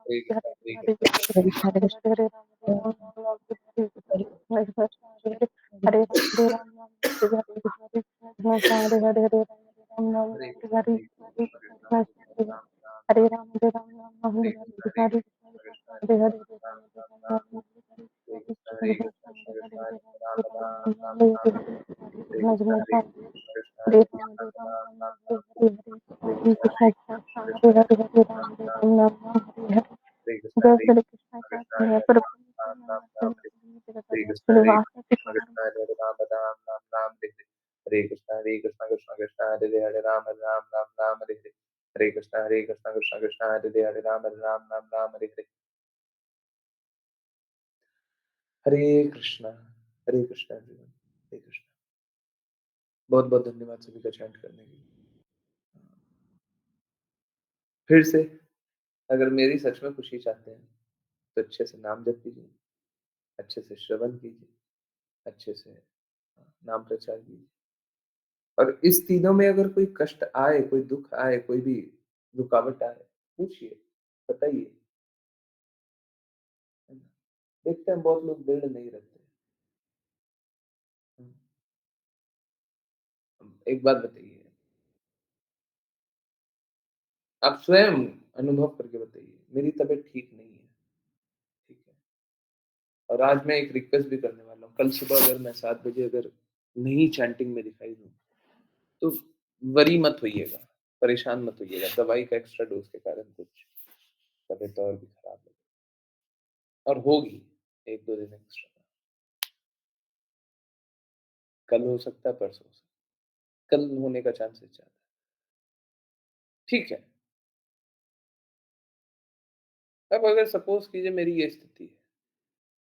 B: हरे कृष्णा हरे कृष्णा
A: हरे कृष्ण हरे
B: हरे कृष्णा हरे कृष्णा कृष्णा कृष्णा राम राम हरे कृष्णा हरे कृष्णा कृष्णा कृष्णा राम राम राम हरे कृष्णा कृष्णा कृष्णा राम राम राम राम हरे कृष्णा कृष्णा कृष्णा राम राम राम हरे कृष्णा कृष्णा कृष्णा राम राम हरे कृष्णा कृष्णा राम राम राम हरे कृष्णा कृष्णा हरे राम राम राम राम हरे कृष्णा कृष्णा कृष्णा हरे राम राम हरे हरे कृष्णा कृष्णा कृष्णा हरे राम राम हरे हरे कृष्णा एवरीवन हरे कृष्णा बहुत बहुत धन्यवाद सभी का चैंट करने के लिए फिर से अगर मेरी सच में खुशी चाहते हैं तो अच्छे से नाम जप कीजिए अच्छे से श्रवण कीजिए अच्छे से नाम प्रचार कीजिए और इस तीनों में अगर कोई कष्ट आए कोई दुख आए कोई भी रुकावट आए पूछिए बताइए है ना? देखते हैं बहुत लोग दृढ़ नहीं रहते एक बात बताइए आप स्वयं अनुभव करके बताइए मेरी तबीयत ठीक नहीं है ठीक है और आज मैं एक रिक्वेस्ट भी करने वाला हूँ कल सुबह अगर मैं 7 बजे अगर नहीं चैंटिंग में दिखाई दूँ तो वरी मत होइएगा परेशान मत होइएगा दवाई का एक्स्ट्रा डोज के कारण कुछ तबीयत और भी खराब है और होगी 1-2 दिन एक्स्ट्रा कल हो सकता है परसों हो सकता है कल होने का चांसेस ज्यादा है ठीक है अब अगर सपोज कीजिए मेरी ये स्थिति है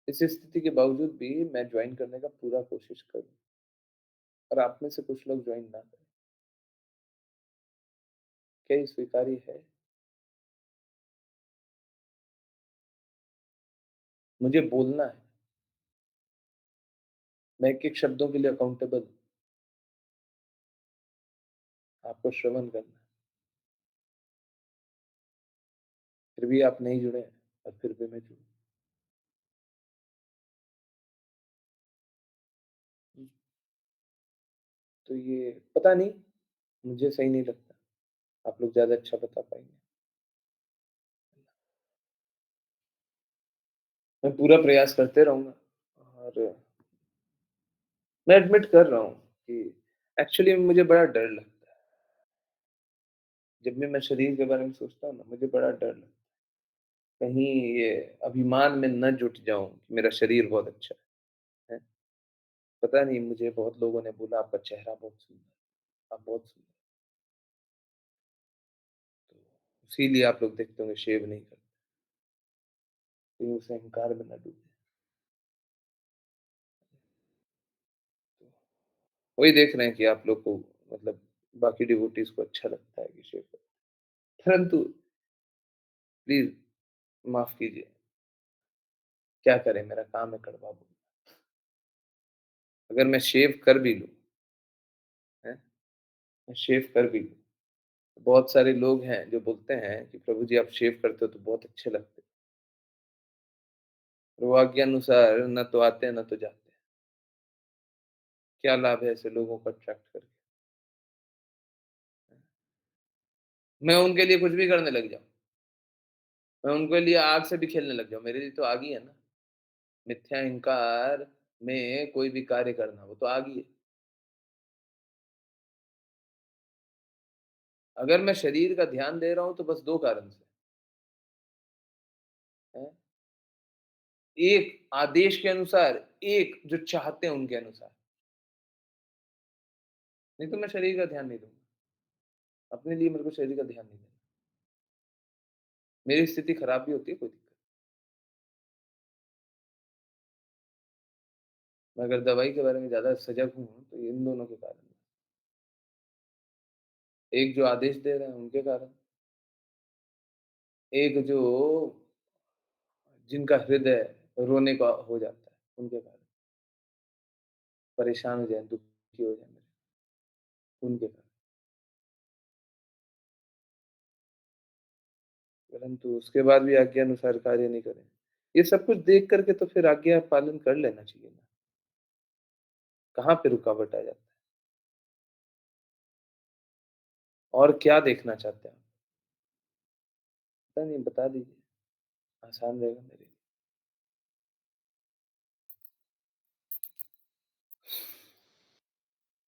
B: इस स्थिति के बावजूद भी मैं ज्वाइन करने का पूरा कोशिश करूं और आप में से कुछ लोग ज्वाइन ना करें क्या ये स्वीकार्य है मुझे बोलना है मैं एक-एक शब्दों के लिए अकाउंटेबल हूँ आपको श्रवण करना है फिर भी आप नहीं जुड़े हैं और फिर भी मैं जुड़ूँ तो ये पता नहीं मुझे सही नहीं लगता आप लोग ज़्यादा अच्छा बता पाएँगे मैं पूरा प्रयास करते रहूँगा और मैं एडमिट कर रहा हूँ कि एक्चुअली मुझे बड़ा डर लगता है जब भी मैं शरीर के बारे में सोचता हूँ ना मुझे बड़ा डर लगता है कहीं ये अभिमान में न जुट जाऊँ कि मेरा शरीर बहुत अच्छा है। पता नहीं मुझे बहुत लोगों ने बोला आपका चेहरा बहुत सुंदर आप बहुत सुंदर तो इसीलिए आप लोग देखते होंगे शेव नहीं करते कहीं उस अहंकार में ना डूबे तो वही देख रहे हैं कि आप लोग को मतलब बाकी डिवोटीज को अच्छा लगता है कि शेव करें परंतु प्लीज माफ कीजिए क्या करें मेरा काम है कड़वा बोलना अगर मैं शेव कर भी लूँ हैं मैं शेव कर भी लूँ तो बहुत सारे लोग हैं जो बोलते हैं कि प्रभु जी आप शेव करते हो तो बहुत अच्छे लगते हो और वो आज्ञानुसार न तो आते हैं न तो जाते हैं क्या लाभ है ऐसे लोगों को अट्रैक्ट करके मैं उनके लिए कुछ भी करने लग जाऊं मैं उनके लिए आग से भी खेलने लग जाऊं मेरे लिए तो आग ही है ना मिथ्या अहंकार में कोई भी कार्य करना वो तो आग ही है अगर मैं शरीर का ध्यान दे रहा हूं तो बस 2 कारण से है एक आदेश के अनुसार एक जो चाहते हैं उनके अनुसार नहीं तो मैं शरीर का ध्यान नहीं दूंगा अपने लिए मेरे को शरीर का ध्यान नहीं देना मेरी स्थिति खराब भी होती है कोई दिक्कत मैं अगर दवाई के बारे में ज्यादा सजग हूँ तो ये इन दोनों के कारण एक जो आदेश दे रहे हैं उनके कारण एक जो जिनका हृदय रोने का हो जाता है उनके कारण परेशान हो जाए दुखी हो जाए मेरे उनके कारण परंतु उसके बाद भी आज्ञा अनुसार कार्य नहीं करें। ये सब कुछ देख करके तो फिर आज्ञा पालन कर लेना चाहिए ना। कहाँ पे रुकावट आ जाता है? और क्या देखना चाहते हैं आप? पता नहीं, बता दीजिए, आसान रहेगा मेरे लिए।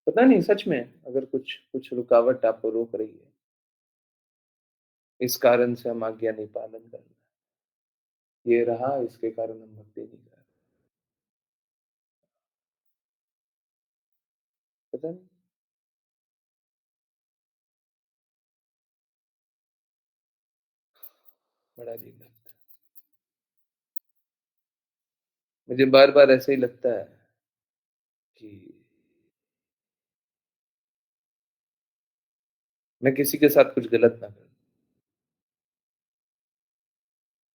B: पता नहीं, सच में अगर कुछ कुछ रुकावट आपको रोक रही है, इस कारण से हम आज्ञा नहीं पालन कर रहे, ये रहा, इसके कारण हम भक्ति नहीं कर रहे, पता नहीं। बड़ा अजीब लगता है। मुझे बार-बार ऐसे ही लगता है कि मैं किसी के साथ कुछ गलत ना करूँ।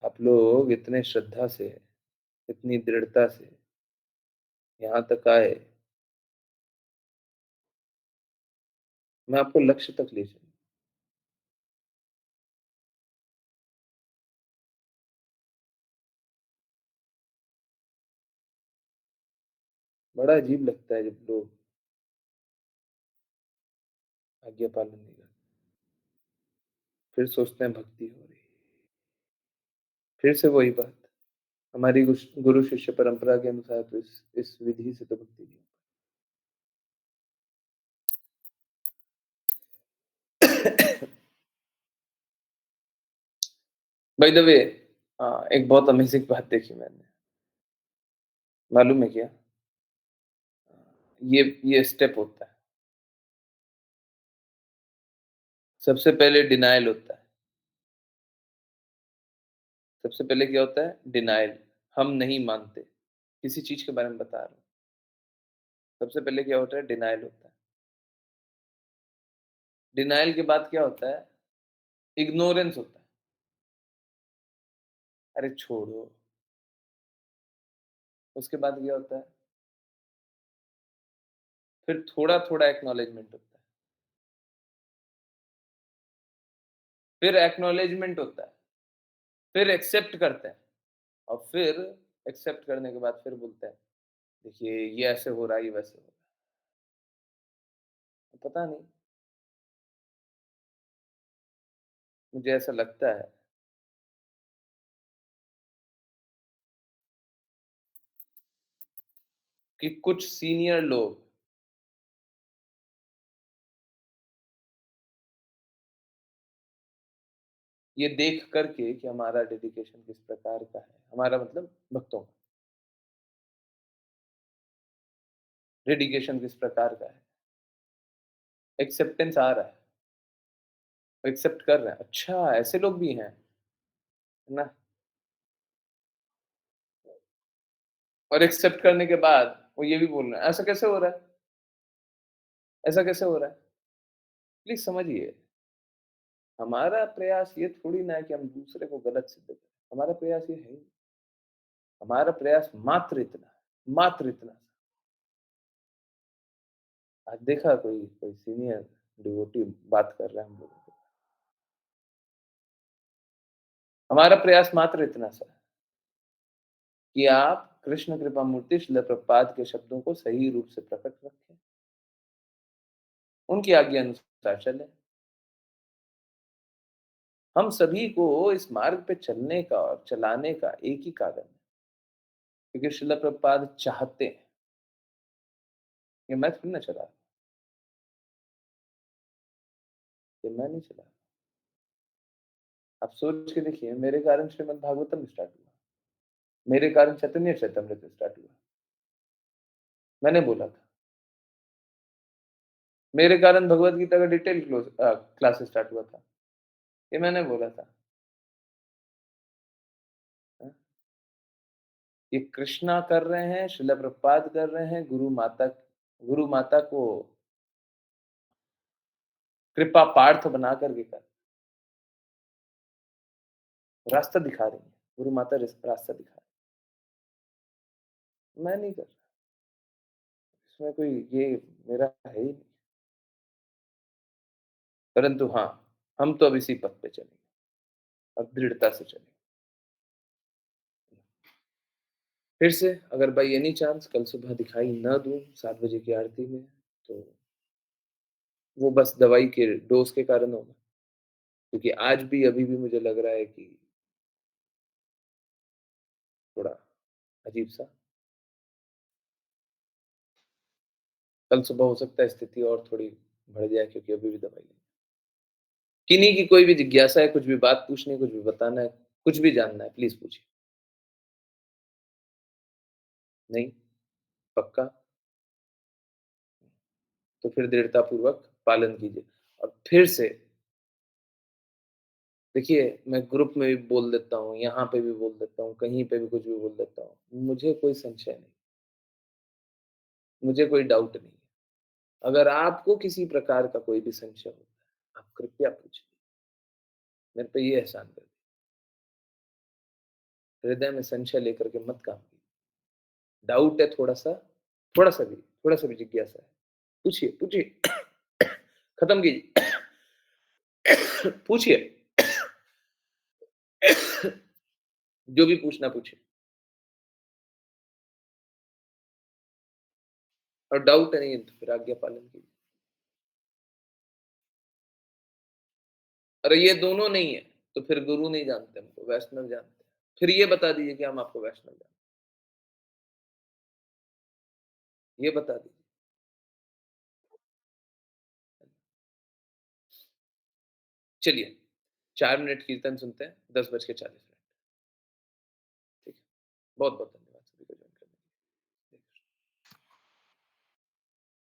B: आप लोग इतने श्रद्धा से, इतनी दृढ़ता से यहाँ तक आए, मैं आपको लक्ष्य तक ले चलूँ। बड़ा अजीब लगता है जब लोग आज्ञा पालन नहीं करते। फिर सोचते हैं भक्ति हो रही है। फिर से वही बात, हमारी गुरु शिष्य परंपरा के अनुसार तो इस विधि से तो भक्ति नहीं होती। बाय द वे, एक बहुत अमेजिंग बात देखी मैंने, मालूम है क्या? ये स्टेप होता है। सबसे पहले डिनायल होता है। सबसे पहले क्या होता है? डिनायल। हम नहीं मानते। किसी चीज के बारे में बता रहा हूँ। सबसे पहले क्या होता है? डिनायल होता है। डिनायल के बाद क्या होता है? इग्नोरेंस होता है। अरे छोड़ो। उसके बाद क्या होता है? फिर थोड़ा थोड़ा एक्नॉलेजमेंट होता है। फिर एक्नॉलेजमेंट होता है। फिर एक्सेप्ट करते हैं। और फिर एक्सेप्ट करने के बाद फिर बोलते हैं, देखिए ये ऐसे हो रहा है, ये वैसे हो रहा है। पता नहीं, मुझे ऐसा लगता है कि कुछ सीनियर लोग ये देख करके कि हमारा डेडिकेशन किस प्रकार का है, हमारा मतलब भक्तों का डेडिकेशन किस प्रकार का है, एक्सेप्टेंस आ रहा है, एक्सेप्ट कर रहे हैं, अच्छा ऐसे लोग भी हैं, है ना? और एक्सेप्ट करने के बाद वो ये भी बोल रहे हैं, ऐसा कैसे हो रहा है, ऐसा कैसे हो रहा है? प्लीज समझिए, हमारा प्रयास ये थोड़ी ना है कि हम दूसरे को गलत सिद्ध करें। हमारा प्रयास ये है ही नहीं। हमारा प्रयास मात्र इतना है, मात्र इतना। आज देखा कोई कोई सीनियर डिवोटी बात कर रहा है हम लोगों को। हमारा प्रयास मात्र इतना सा है कि आप कृष्ण कृपा मूर्ति श्रील प्रभुपाद के शब्दों को सही रूप से प्रकट रखें, उनकी आज्ञा अनुसार चलें। हम सभी को इस मार्ग पे चलने का और चलाने का एक ही कारण है, क्योंकि श्रील प्रभुपाद चाहते हैं। ये मैं थोड़ी ना चला रहा, ये मैं नहीं चला रहा। आप सोच के देखिए, मेरे कारण श्रीमद् भागवतम स्टार्ट हुआ, मेरे कारण चैतन्य चैतमृत स्टार्ट हुआ, मैंने बोला था। मेरे कारण भगवत गीता का डिटेल क्लास स्टार्ट हुआ था, ये मैंने बोला था। हाँ? ये कृष्णा कर रहे हैं, श्रील प्रभुपाद कर रहे हैं, गुरु माता को कृपा पार्थ बना करके कर रास्ता दिखा रही है। गुरु माता रास्ता दिखा रही है, मैं नहीं कर रहा। इसमें कोई ये मेरा है ही नहीं। परंतु हाँ, हम तो अब इसी पथ पे चलेंगे। अब दृढ़ता से चलें। फिर से अगर बाय एनी चांस कल सुबह दिखाई ना दूँ 7 बजे की आरती में, तो वो बस दवाई के डोज़ के कारण होगा। क्योंकि आज भी अभी भी मुझे लग रहा है कि थोड़ा अजीब-सा। कल सुबह हो सकता है स्थिति और थोड़ी बढ़ जाए क्योंकि अभी भी दवाई नहीं। किन्हीं की कोई भी जिज्ञासा है, कुछ भी बात पूछनी है, कुछ भी बताना है, कुछ भी जानना है, प्लीज़ पूछिए। नहीं? पक्का? तो फिर दृढ़तापूर्वक पालन कीजिए। और फिर से देखिए, मैं ग्रुप में भी बोल देता हूँ, यहाँ पे भी बोल देता हूँ, कहीं पे भी कुछ भी बोल देता हूँ। मुझे कोई संशय नहीं, मुझे कोई डाउट नहीं है। अगर आपको किसी प्रकार का कोई भी संशय होता है, आप कृपया पूछिए। मेरे पे ये एहसान कर दीजिए। हृदय में संशय लेकर के मत काम कीजिए। डाउट है थोड़ा-सा भी जिज्ञासा है। पूछिए, पूछिए। खत्म कीजिए। पूछिए। जो भी पूछना पूछिए। और डाउट नहीं है तो फिर आज्ञा पालन कीजिए। अरे ये दोनों नहीं है, तो फिर गुरु नहीं जानते हमको, वैष्णव जानते हैं। फिर ये बता दीजिए कि हम आपको वैष्णव जानते हैं। ये बता दीजिए। चलिए 4 मिनट कीर्तन सुनते हैं, 10 बज के 40 मिनट। ठीक है? बहुत-बहुत धन्यवाद।